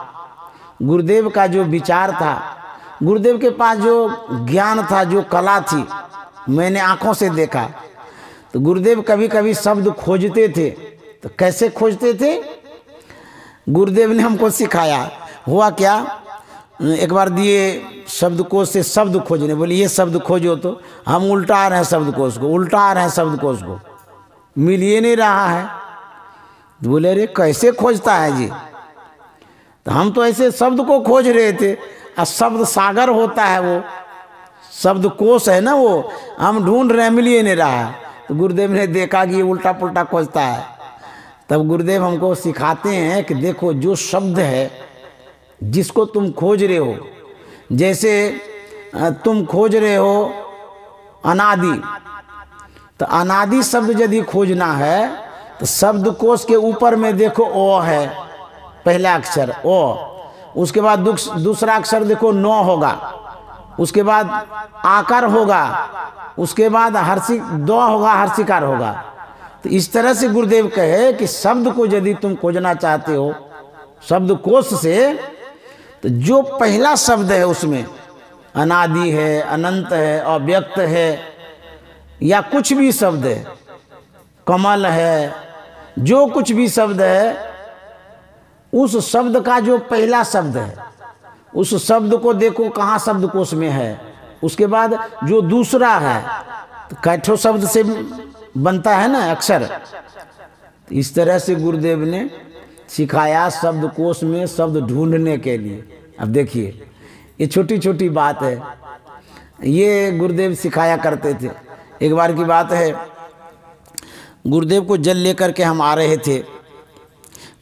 गुरुदेव का जो विचार था, गुरुदेव के पास जो ज्ञान था, जो कला थी, मैंने आंखों से देखा। तो गुरुदेव कभी कभी शब्द खोजते थे। तो कैसे खोजते थे, गुरुदेव ने हमको सिखाया। हुआ क्या, एक बार दिए शब्दकोश से शब्द खोजने, बोले ये शब्द खोजो। तो हम उल्टा रहे हैं शब्दकोश को, उल्टा रहे हैं शब्दकोश को, मिल ये नहीं रहा है। तो बोले अरे कैसे खोजता है जी। तो हम तो ऐसे शब्द को खोज रहे थे, और शब्द सागर होता है, वो शब्दकोश है ना, वो हम ढूंढ रहे हैं, मिल ये नहीं रहा। तो गुरुदेव ने देखा कि ये उल्टा पुल्टा खोजता है। तब गुरुदेव हमको सिखाते हैं कि देखो, जो शब्द है जिसको तुम खोज रहे हो, जैसे तुम खोज रहे हो अनादि, तो अनादि शब्द यदि खोजना है तो शब्दकोश के ऊपर में देखो ओ है, पहला अक्षर ओ, उसके बाद दूसरा अक्षर देखो नो होगा, उसके बाद आकार होगा, उसके बाद हर्षिक दो होगा, हर्षिकार होगा। तो इस तरह से गुरुदेव कहे कि शब्द को यदि तुम खोजना चाहते हो शब्दकोश से, तो जो पहला शब्द है उसमें अनादि है, अनंत है, अव्यक्त है, या कुछ भी शब्द है, कमल है, जो कुछ भी शब्द है, उस शब्द का जो पहला शब्द है, उस शब्द को देखो कहाँ शब्दकोश में है। उसके बाद जो दूसरा है, तो कैठो शब्द से बनता है ना अक्षर। इस तरह से गुरुदेव ने सिखाया शब्दकोश में शब्द ढूंढने के लिए। अब देखिए, ये छोटी छोटी बात है, ये गुरुदेव सिखाया करते थे। एक बार की बात है, गुरुदेव को जल लेकर के हम आ रहे थे,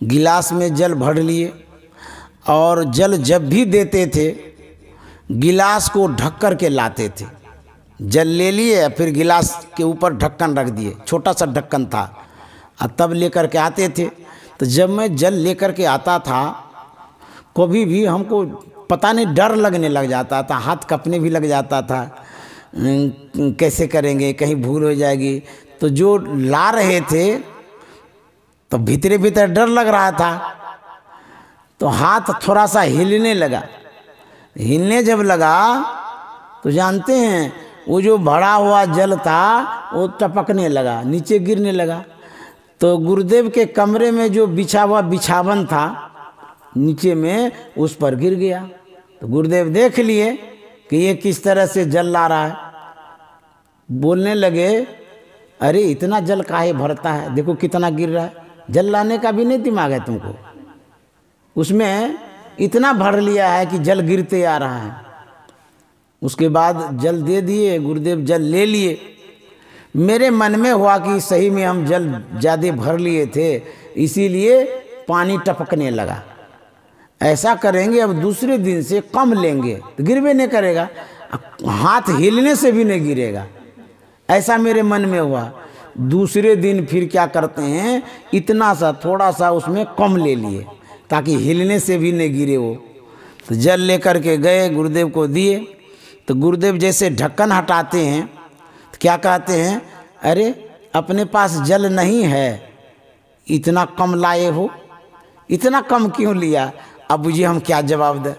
गिलास में जल भर लिए, और जल जब भी देते थे गिलास को ढक कर के लाते थे। जल ले लिए, फिर गिलास के ऊपर ढक्कन रख दिए, छोटा सा ढक्कन था, और तब लेकर के आते थे। तो जब मैं जल लेकर के आता था, कभी भी हमको पता नहीं डर लगने लग जाता था, हाथ कँपने भी लग जाता था, कैसे करेंगे, कहीं भूल हो जाएगी। तो जो ला रहे थे तो भीतरे भीतर डर लग रहा था, तो हाथ थोड़ा सा हिलने लगा। हिलने जब लगा तो जानते हैं, वो जो भरा हुआ जल था वो टपकने लगा, नीचे गिरने लगा। तो गुरुदेव के कमरे में जो बिछा हुआ बिछावन था नीचे में, उस पर गिर गया। तो गुरुदेव देख लिए कि ये किस तरह से जल ला रहा है। बोलने लगे, अरे इतना जल काहे भरता है, देखो कितना गिर रहा है। जल लाने का भी नहीं दिमाग है तुमको, उसमें इतना भर लिया है कि जल गिरते आ रहा है। उसके बाद जल दे दिए, गुरुदेव जल ले लिए। मेरे मन में हुआ कि सही में हम जल ज़्यादा भर लिए थे, इसीलिए पानी टपकने लगा। ऐसा करेंगे अब दूसरे दिन से कम लेंगे तो गिरवे नहीं करेगा, हाथ हिलने से भी नहीं गिरेगा। ऐसा मेरे मन में हुआ। दूसरे दिन फिर क्या करते हैं, इतना सा थोड़ा सा उसमें कम ले लिए ताकि हिलने से भी नहीं गिरे वो। तो जल लेकर के गए, गुरुदेव को दिए। तो गुरुदेव जैसे ढक्कन हटाते हैं तो क्या कहते हैं, अरे अपने पास जल नहीं है, इतना कम लाए हो, इतना कम क्यों लिया? अब मुझे हम क्या जवाब दें?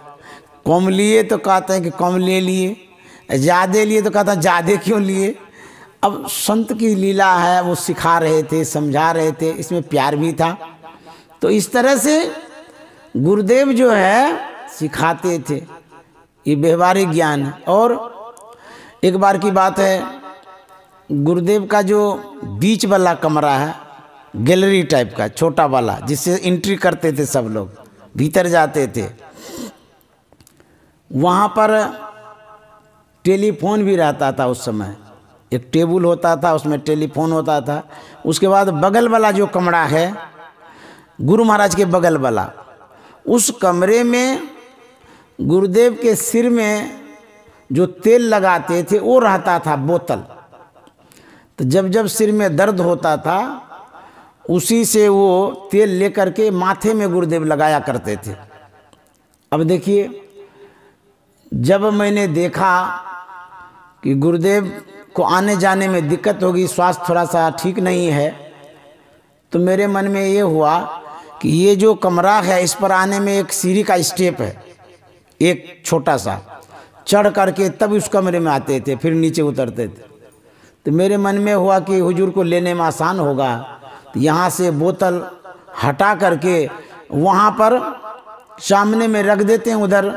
कम लिए तो कहते हैं कि कम ले लिए, ज़्यादा लिए तो कहते हैं ज़्यादा क्यों लिए। अब संत की लीला है, वो सिखा रहे थे, समझा रहे थे, इसमें प्यार भी था। तो इस तरह से गुरुदेव जो है सिखाते थे, ये व्यवहारिक ज्ञान। और एक बार की बात है, गुरुदेव का जो बीच वाला कमरा है, गैलरी टाइप का छोटा वाला, जिससे एंट्री करते थे सब लोग, भीतर जाते थे, वहाँ पर टेलीफोन भी रहता था उस समय। एक टेबल होता था, उसमें टेलीफोन होता था। उसके बाद बगल वाला जो कमरा है, गुरु महाराज के बगल वाला, उस कमरे में गुरुदेव के सिर में जो तेल लगाते थे वो रहता था बोतल। तो जब जब सिर में दर्द होता था, उसी से वो तेल लेकर के माथे में गुरुदेव लगाया करते थे। अब देखिए, जब मैंने देखा कि गुरुदेव को आने जाने में दिक्कत होगी, स्वास्थ्य थोड़ा सा ठीक नहीं है, तो मेरे मन में ये हुआ कि ये जो कमरा है, इस पर आने में एक सीढ़ी का स्टेप है, एक छोटा सा, चढ़ करके तब उस कमरे में आते थे, फिर नीचे उतरते थे। तो मेरे मन में हुआ कि हुजूर को लेने में आसान होगा, तो यहाँ से बोतल हटा करके वहाँ पर सामने में रख देते हैं, उधर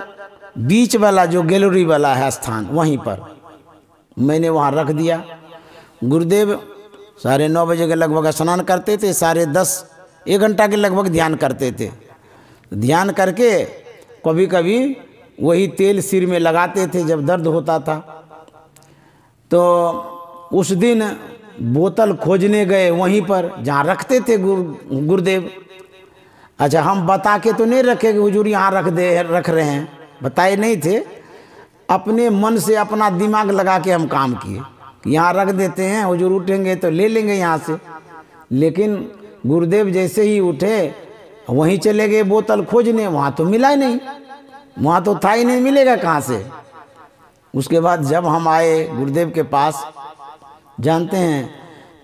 बीच वाला जो गैलरी वाला है स्थान, वहीं पर मैंने वहाँ रख दिया। गुरुदेव 9:30 बजे के लगभग स्नान करते थे, 10:30 1 घंटा के लगभग ध्यान करते थे। ध्यान करके कभी कभी वही तेल सिर में लगाते थे जब दर्द होता था। तो उस दिन बोतल खोजने गए वहीं पर जहाँ रखते थे गुरुदेव। अच्छा, हम बता के तो नहीं रखे कि हुजूर यहाँ रख रहे हैं, बताए नहीं थे। अपने मन से अपना दिमाग लगा के हम काम किए, यहाँ रख देते हैं, हुजूर उठेंगे तो ले लेंगे यहाँ से। लेकिन गुरुदेव जैसे ही उठे वहीं चले गए बोतल खोजने, वहाँ तो मिला ही नहीं, वहाँ तो था ही नहीं, मिलेगा कहाँ से। उसके बाद जब हम आए गुरुदेव के पास, जानते हैं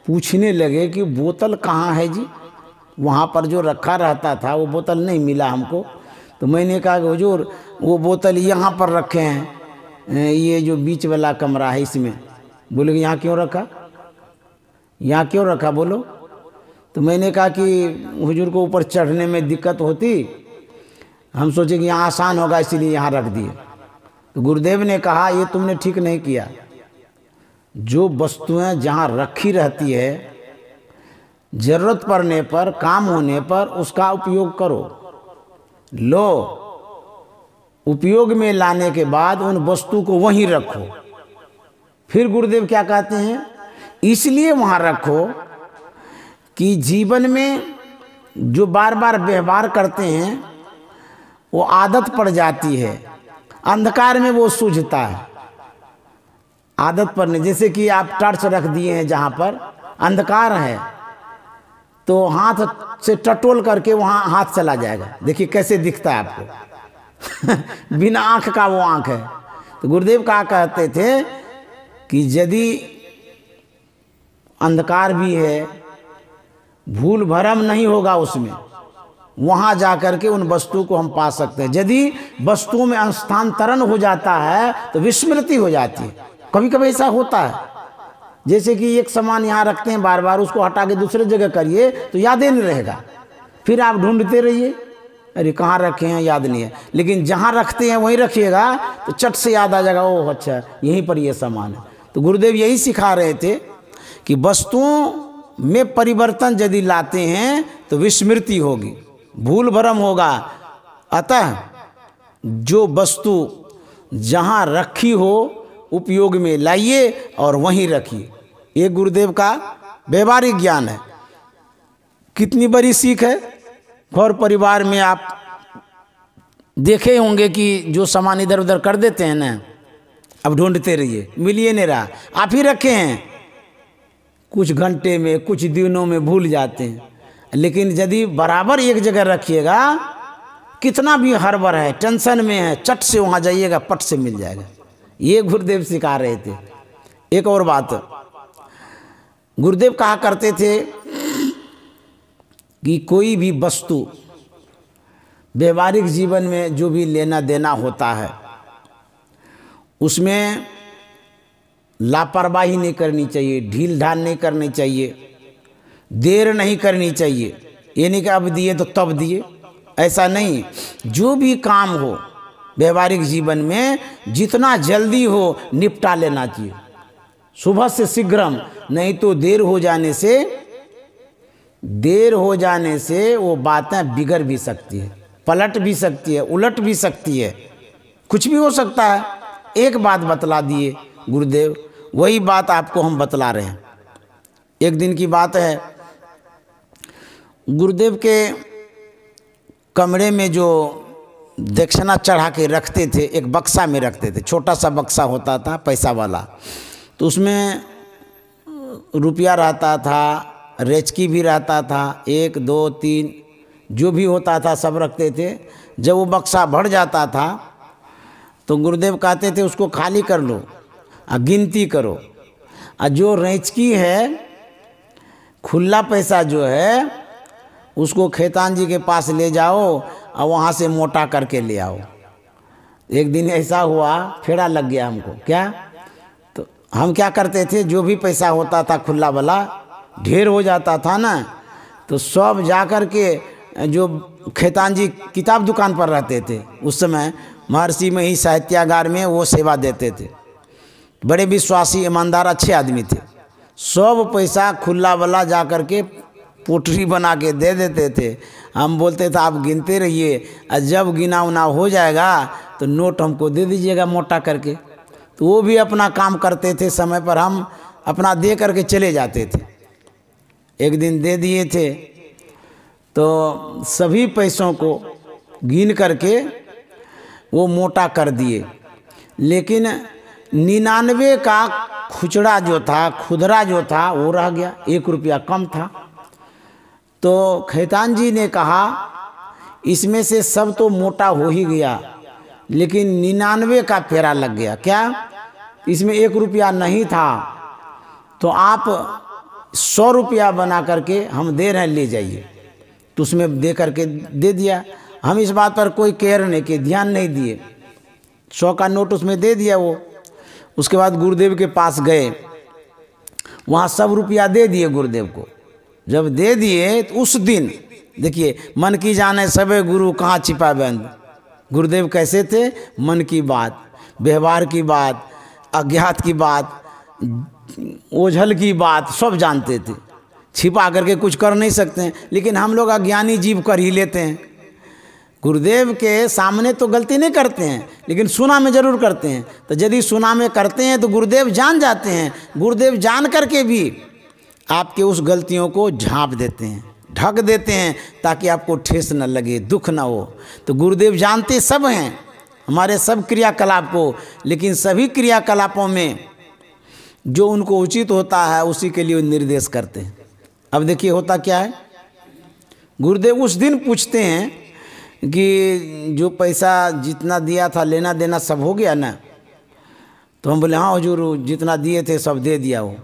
पूछने लगे कि बोतल कहाँ है जी? वहाँ पर जो रखा रहता था वो बोतल नहीं मिला हमको। तो मैंने कहा कि हुजूर वो बोतल यहाँ पर रखे हैं, ये जो बीच वाला कमरा है इसमें। बोले कि यहाँ क्यों रखा, यहाँ क्यों रखा बोलो? तो मैंने कहा कि हुजूर को ऊपर चढ़ने में दिक्कत होती, हम सोचे कि यहाँ आसान होगा इसीलिए यहाँ रख दिए। तो गुरुदेव ने कहा ये तुमने ठीक नहीं किया। जो वस्तुएं जहाँ रखी रहती है, जरूरत पड़ने पर, काम होने पर उसका उपयोग करो। लो, उपयोग में लाने के बाद उन वस्तु को वहीं रखो। फिर गुरुदेव क्या कहते हैं, इसलिए वहाँ रखो कि जीवन में जो बार बार व्यवहार करते हैं वो आदत पड़ जाती है, अंधकार में वो सूझता है। आदत पड़ने, जैसे कि आप टॉर्च रख दिए हैं जहाँ पर अंधकार है, तो हाथ से टटोल करके वहाँ हाथ चला जाएगा। देखिए कैसे दिखता है आपको बिना आँख का वो आँख है। तो गुरुदेव क्या कहते थे कि यदि अंधकार भी है, भूल भरम नहीं होगा उसमें, वहाँ जा करके उन वस्तु को हम पा सकते हैं। यदि वस्तुओं में स्थानांतरण हो जाता है तो विस्मृति हो जाती है। कभी कभी ऐसा होता है, जैसे कि एक सामान यहाँ रखते हैं, बार बार उसको हटा के दूसरे जगह करिए तो याद ही नहीं रहेगा, फिर आप ढूंढते रहिए, अरे कहाँ रखे हैं याद नहीं है। लेकिन जहाँ रखते हैं वहीं रखिएगा तो चट से याद आ जाएगा, ओह अच्छा यहीं पर ये सामान है। तो गुरुदेव यही सिखा रहे थे कि वस्तुओं में परिवर्तन यदि लाते हैं तो विस्मृति होगी, भूल भरम होगा। अतः जो वस्तु जहाँ रखी हो उपयोग में लाइए और वहीं रखिए। ये गुरुदेव का व्यवहारिक ज्ञान है। कितनी बड़ी सीख है। घर परिवार में आप देखे होंगे कि जो सामान इधर उधर कर देते हैं ना, अब ढूंढते रहिए, मिल ही नहीं रहा, आप ही रखे हैं, कुछ घंटे में कुछ दिनों में भूल जाते हैं। लेकिन यदि बराबर एक जगह रखिएगा, कितना भी हड़बड़ है, टेंशन में है, चट से वहाँ जाइएगा, पट से मिल जाएगा। ये गुरुदेव सिखा रहे थे। एक और बात, गुरुदेव कहा करते थे कि कोई भी वस्तु व्यवहारिक जीवन में जो भी लेना देना होता है, उसमें लापरवाही नहीं करनी चाहिए, ढील ढाल नहीं करनी चाहिए, देर नहीं करनी चाहिए। ये नहीं कि अब दिए तो तब दिए, ऐसा नहीं। जो भी काम हो व्यवहारिक जीवन में, जितना जल्दी हो निपटा लेना चाहिए, सुबह से शीघ्रम। नहीं तो देर हो जाने से वो बातें बिगड़ भी सकती है, पलट भी सकती है, उलट भी सकती है, कुछ भी हो सकता है। एक बात बतला दिए गुरुदेव, वही बात आपको हम बतला रहे हैं। एक दिन की बात है, गुरुदेव के कमरे में जो दक्षिणा चढ़ा के रखते थे, एक बक्सा में रखते थे, छोटा सा बक्सा होता था पैसा वाला, तो उसमें रुपया रहता था, रेचकी भी रहता था, 1 2 3 जो भी होता था सब रखते थे। जब वो बक्सा भर जाता था तो गुरुदेव कहते थे उसको खाली कर लो और गिनती करो, और जो रेचकी है, खुला पैसा जो है, उसको खेतान जी के पास ले जाओ और वहाँ से मोटा करके ले आओ। एक दिन ऐसा हुआ, फेरा लग गया हमको। क्या? तो हम क्या करते थे, जो भी पैसा होता था खुला वाला, ढेर हो जाता था ना, तो सब जा कर के जो खेतान जी किताब दुकान पर रहते थे उस समय, महर्षि में ही साहित्यागार में वो सेवा देते थे, बड़े विश्वासी ईमानदार अच्छे आदमी थे। सब पैसा खुला वाला जा कर के पोटरी बना के दे देते थे। हम बोलते थे आप गिनते रहिए, और जब गिना उना हो जाएगा तो नोट हमको दे दीजिएगा मोटा करके। तो वो भी अपना काम करते थे समय पर, हम अपना दे करके चले जाते थे। एक दिन दे दिए थे तो सभी पैसों को गिन करके वो मोटा कर दिए, लेकिन 99 का खुचड़ा जो था, खुदरा जो था, वो रह गया, 1 रुपया कम था। तो खेतान जी ने कहा इसमें से सब तो मोटा हो ही गया, लेकिन 99 का फेरा लग गया। क्या? इसमें 1 रुपया नहीं था, तो आप 100 रुपया बना करके हम दे रहे हैं, ले जाइए। तो उसमें दे करके दे दिया। हम इस बात पर कोई केयर नहीं किए, ध्यान नहीं दिए, 100 का नोट उसमें दे दिया वो। उसके बाद गुरुदेव के पास गए, वहाँ सब रुपया दे दिए गुरुदेव को। जब दे दिए तो उस दिन देखिए, मन की जाने सबे गुरु कहाँ छिपा बंद। गुरुदेव कैसे थे? मन की बात, व्यवहार की बात, अज्ञात की बात, ओझल की बात सब जानते थे। छिपा करके कुछ कर नहीं सकते हैं, लेकिन हम लोग अज्ञानी जीव कर ही लेते हैं। गुरुदेव के सामने तो गलती नहीं करते हैं, लेकिन सुना में ज़रूर करते हैं। तो यदि सुना में करते हैं तो गुरुदेव जान जाते हैं। गुरुदेव जान करके भी आपके उस गलतियों को झाँप देते हैं, ढक देते हैं, ताकि आपको ठेस न लगे, दुख न हो। तो गुरुदेव जानते सब हैं हमारे सब क्रियाकलाप को, लेकिन सभी क्रियाकलापों में जो उनको उचित होता है उसी के लिए निर्देश करते हैं। अब देखिए होता क्या है, गुरुदेव उस दिन पूछते हैं कि जो पैसा जितना दिया था, लेना देना सब हो गया ना? तो हम बोले हाँ हुजूर, जितना दिए थे सब दे दिया हो।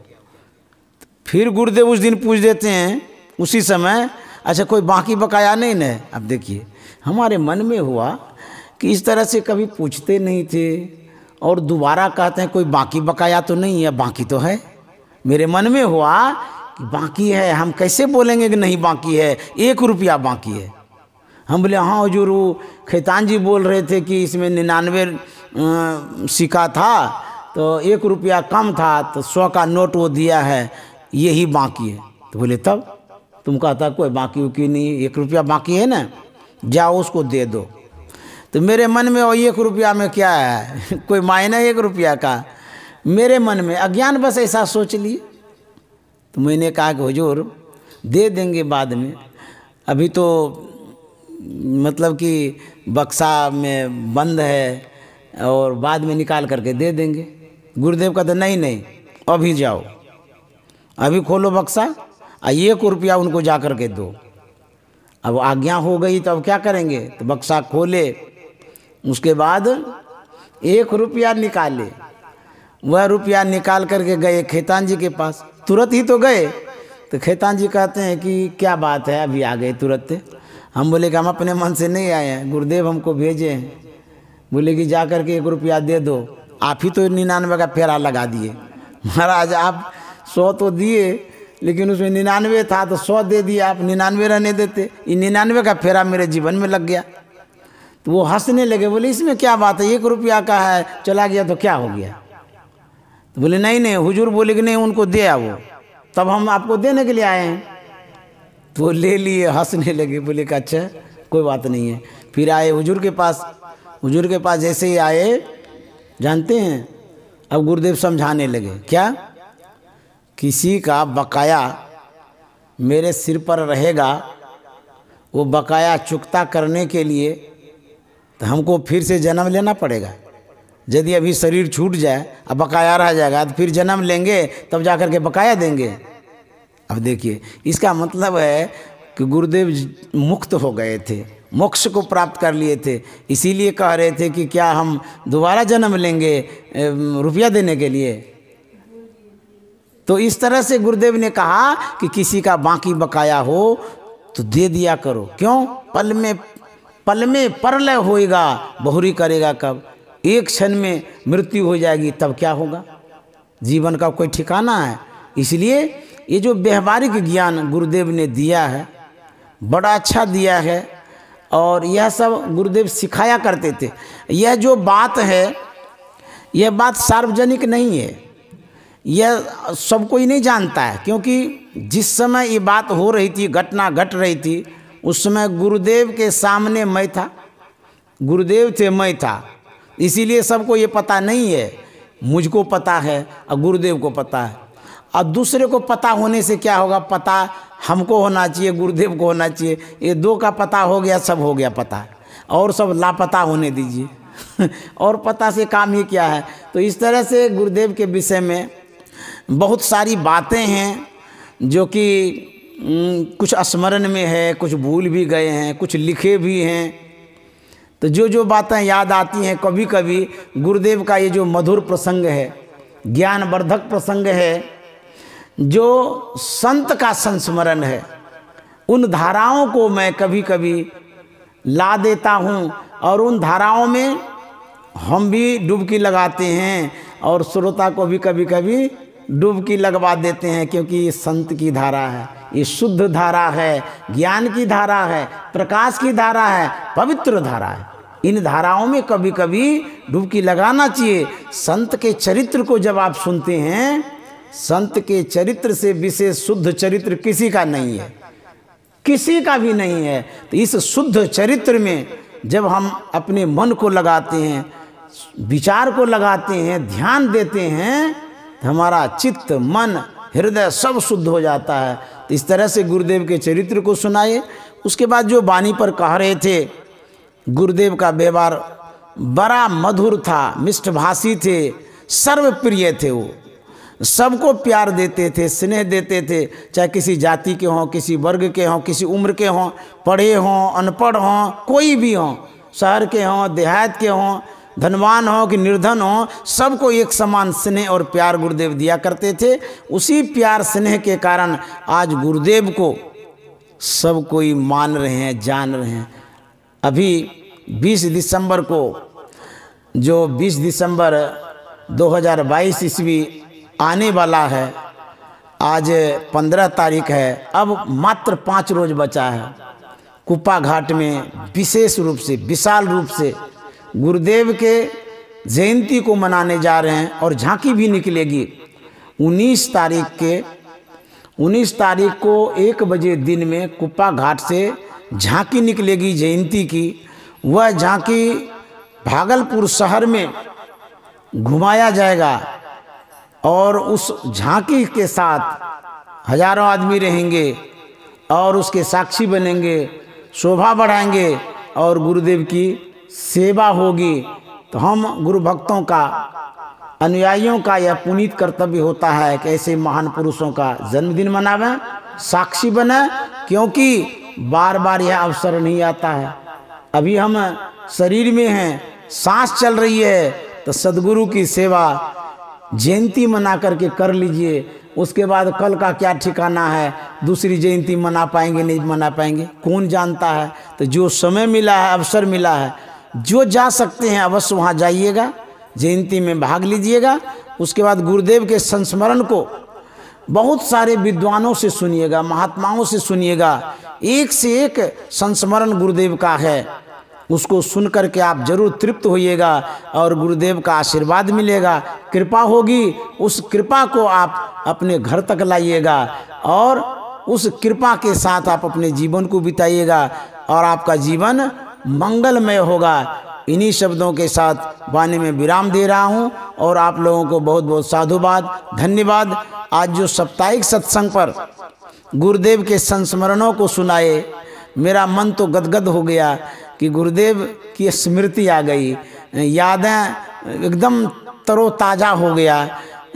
फिर गुरुदेव उस दिन पूछ देते हैं उसी समय, अच्छा कोई बाकी बकाया नहीं ना? अब देखिए हमारे मन में हुआ कि इस तरह से कभी पूछते नहीं थे, और दोबारा कहते हैं कोई बाकी बकाया तो नहीं है। बाकी तो है। मेरे मन में हुआ कि बाकी है, हम कैसे बोलेंगे कि नहीं बाकी है, 1 रुपया बाकी है। हम बोले हाँ हुजूर, खेतान जी बोल रहे थे कि इसमें 99 सिक्का था, तो 1 रुपया कम था, तो 100 का नोट वो दिया है, यही बाकी है। तो बोले तब तुम कहता कोई बाकी उकी नहीं, 1 रुपया बाकी है ना, जाओ उसको दे दो। तो मेरे मन में, और 1 रुपया में क्या है, कोई मायना 1 रुपया का? मेरे मन में अज्ञान बस ऐसा सोच लिए। तो मैंने कहा कि हुजूर दे देंगे बाद में, अभी तो मतलब कि बक्सा में बंद है और बाद में निकाल करके दे देंगे। गुरुदेव कहते नहीं नहीं, अभी जाओ, अभी खोलो बक्सा और 1 रुपया उनको जा कर के दो। अब आज्ञा हो गई तो अब क्या करेंगे, तो बक्सा खोले, उसके बाद 1 रुपया निकाले। वह रुपया निकाल करके गए खेतान जी के पास, तुरंत ही तो गए। तो खेतान जी कहते हैं कि क्या बात है, अभी आ गए तुरंत। हम बोले कि हम अपने मन से नहीं आए हैं, गुरुदेव हमको भेजे हैं। बोले कि जा करके 1 रुपया दे दो, आप ही तो 99 का फेरा लगा दिए। महाराज आप 100 तो दिए, लेकिन उसमें 99 था तो 100 दे दिया, आप 99 रहने देते। ये 99 का फेरा मेरे जीवन में लग गया। तो वो हंसने लगे, बोले इसमें क्या बात है, 1 रुपया का है, चला गया तो क्या हो गया। तो बोले नहीं नहीं, हुजूर बोले कि नहीं उनको दे आओ, तब हम आपको देने के लिए आए हैं। तो ले लिए, हंसने लगे, बोले कि अच्छा कोई बात नहीं है। फिर आए हुजूर के पास। हुजूर के पास जैसे ही आए, जानते हैं अब गुरुदेव समझाने लगे, क्या, किसी का बकाया मेरे सिर पर रहेगा, वो बकाया चुकता करने के लिए तो हमको फिर से जन्म लेना पड़ेगा। यदि अभी शरीर छूट जाए अब बकाया रह जाएगा, तो फिर जन्म लेंगे तब जा कर के बकाया देंगे। अब देखिए, इसका मतलब है कि गुरुदेव मुक्त हो गए थे, मोक्ष को प्राप्त कर लिए थे, इसीलिए कह रहे थे कि क्या हम दोबारा जन्म लेंगे रुपया देने के लिए। तो इस तरह से गुरुदेव ने कहा कि किसी का बाकी बकाया हो तो दे दिया करो। क्यों, पल में परलय होएगा, बहुरी करेगा कब, एक क्षण में मृत्यु हो जाएगी, तब क्या होगा। जीवन का कोई ठिकाना है। इसलिए ये जो व्यवहारिक ज्ञान गुरुदेव ने दिया है, बड़ा अच्छा दिया है। और यह सब गुरुदेव सिखाया करते थे। यह जो बात है, यह बात सार्वजनिक नहीं है, यह सब कोई नहीं जानता है। क्योंकि जिस समय ये बात हो रही थी, घटना घट रही थी, उस समय गुरुदेव के सामने मैं था, गुरुदेव थे, मैं था। इसीलिए सबको ये पता नहीं है। मुझको पता है और गुरुदेव को पता है। और दूसरे को पता होने से क्या होगा, पता हमको होना चाहिए, गुरुदेव को होना चाहिए। ये 2 का पता हो गया, सब हो गया पता, और सब लापता होने दीजिए और पता से काम ही क्या है। तो इस तरह से गुरुदेव के विषय में बहुत सारी बातें हैं जो कि कुछ स्मरण में है, कुछ भूल भी गए हैं, कुछ लिखे भी हैं। तो जो जो बातें याद आती हैं कभी कभी, गुरुदेव का ये जो मधुर प्रसंग है, ज्ञानवर्धक प्रसंग है, जो संत का संस्मरण है, उन धाराओं को मैं कभी कभी ला देता हूँ और उन धाराओं में हम भी डुबकी लगाते हैं और श्रोता को भी कभी कभी डुबकी लगवा देते हैं। क्योंकि ये संत की धारा है, ये शुद्ध धारा है, ज्ञान की धारा है, प्रकाश की धारा है, पवित्र धारा है। इन धाराओं में कभी कभी डुबकी लगाना चाहिए। संत के चरित्र को जब आप सुनते हैं, संत के चरित्र से विशेष शुद्ध चरित्र किसी का नहीं है, किसी का भी नहीं है। तो इस शुद्ध चरित्र में जब हम अपने मन को लगाते हैं, विचार को लगाते हैं, ध्यान देते हैं, तो हमारा चित्त, मन, हृदय सब शुद्ध हो जाता है। तो इस तरह से गुरुदेव के चरित्र को सुनाए। उसके बाद जो वाणी पर कह रहे थे, गुरुदेव का व्यवहार बड़ा मधुर था, मिष्टभाषी थे, सर्वप्रिय थे। वो सबको प्यार देते थे, स्नेह देते थे, चाहे किसी जाति के हों, किसी वर्ग के हों, किसी उम्र के हों, पढ़े हों, अनपढ़ हों, कोई भी हों, शहर के हों, देहात के हों, धनवान हो कि निर्धन हो, सबको एक समान स्नेह और प्यार गुरुदेव दिया करते थे। उसी प्यार स्नेह के कारण आज गुरुदेव को सब कोई मान रहे हैं, जान रहे हैं। अभी 20 दिसंबर को, जो 20 दिसंबर 2022 ईस्वी आने वाला है, आज 15 तारीख है, अब मात्र 5 रोज बचा है। कुप्पा घाट में विशेष रूप से, विशाल रूप से गुरुदेव के जयंती को मनाने जा रहे हैं और झांकी भी निकलेगी 19 तारीख को 1 बजे दिन में कुप्पा घाट से झांकी निकलेगी जयंती की। वह झांकी भागलपुर शहर में घुमाया जाएगा और उस झांकी के साथ हजारों आदमी रहेंगे और उसके साक्षी बनेंगे। शोभा बढ़ाएंगे और गुरुदेव की सेवा होगी, तो हम गुरु भक्तों का, अनुयायियों का यह पुनीत कर्तव्य होता है कि ऐसे महान पुरुषों का जन्मदिन मनावें, साक्षी बने, क्योंकि बार बार यह अवसर नहीं आता है। अभी हम शरीर में हैं, सांस चल रही है, तो सदगुरु की सेवा जयंती मना करके कर लीजिए। उसके बाद कल का क्या ठिकाना है, दूसरी जयंती मना पाएंगे नहीं मना पाएंगे, कौन जानता है। तो जो समय मिला है, अवसर मिला है, जो जा सकते हैं अवश्य वहाँ जाइएगा, जयंती में भाग लीजिएगा। उसके बाद गुरुदेव के संस्मरण को बहुत सारे विद्वानों से सुनिएगा, महात्माओं से सुनिएगा। एक से एक संस्मरण गुरुदेव का है, उसको सुन करके आप जरूर तृप्त होइएगा और गुरुदेव का आशीर्वाद मिलेगा, कृपा होगी। उस कृपा को आप अपने घर तक लाइएगा और उस कृपा के साथ आप अपने जीवन को बिताइएगा और आपका जीवन मंगलमय होगा। इन्हीं शब्दों के साथ वाणी में विराम दे रहा हूँ और आप लोगों को बहुत बहुत साधुवाद, धन्यवाद। आज जो साप्ताहिक सत्संग पर गुरुदेव के संस्मरणों को सुनाए, मेरा मन तो गदगद हो गया कि गुरुदेव की स्मृति आ गई, यादें एकदम तरोताज़ा हो गया।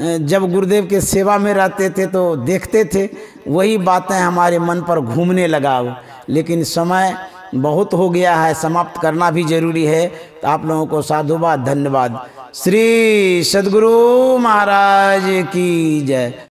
जब गुरुदेव के सेवा में रहते थे तो देखते थे, वही बातें हमारे मन पर घूमने लगा। लेकिन समय बहुत हो गया है, समाप्त करना भी जरूरी है। तो आप लोगों को साधुवाद, धन्यवाद। श्री सद्गुरु महाराज की जय।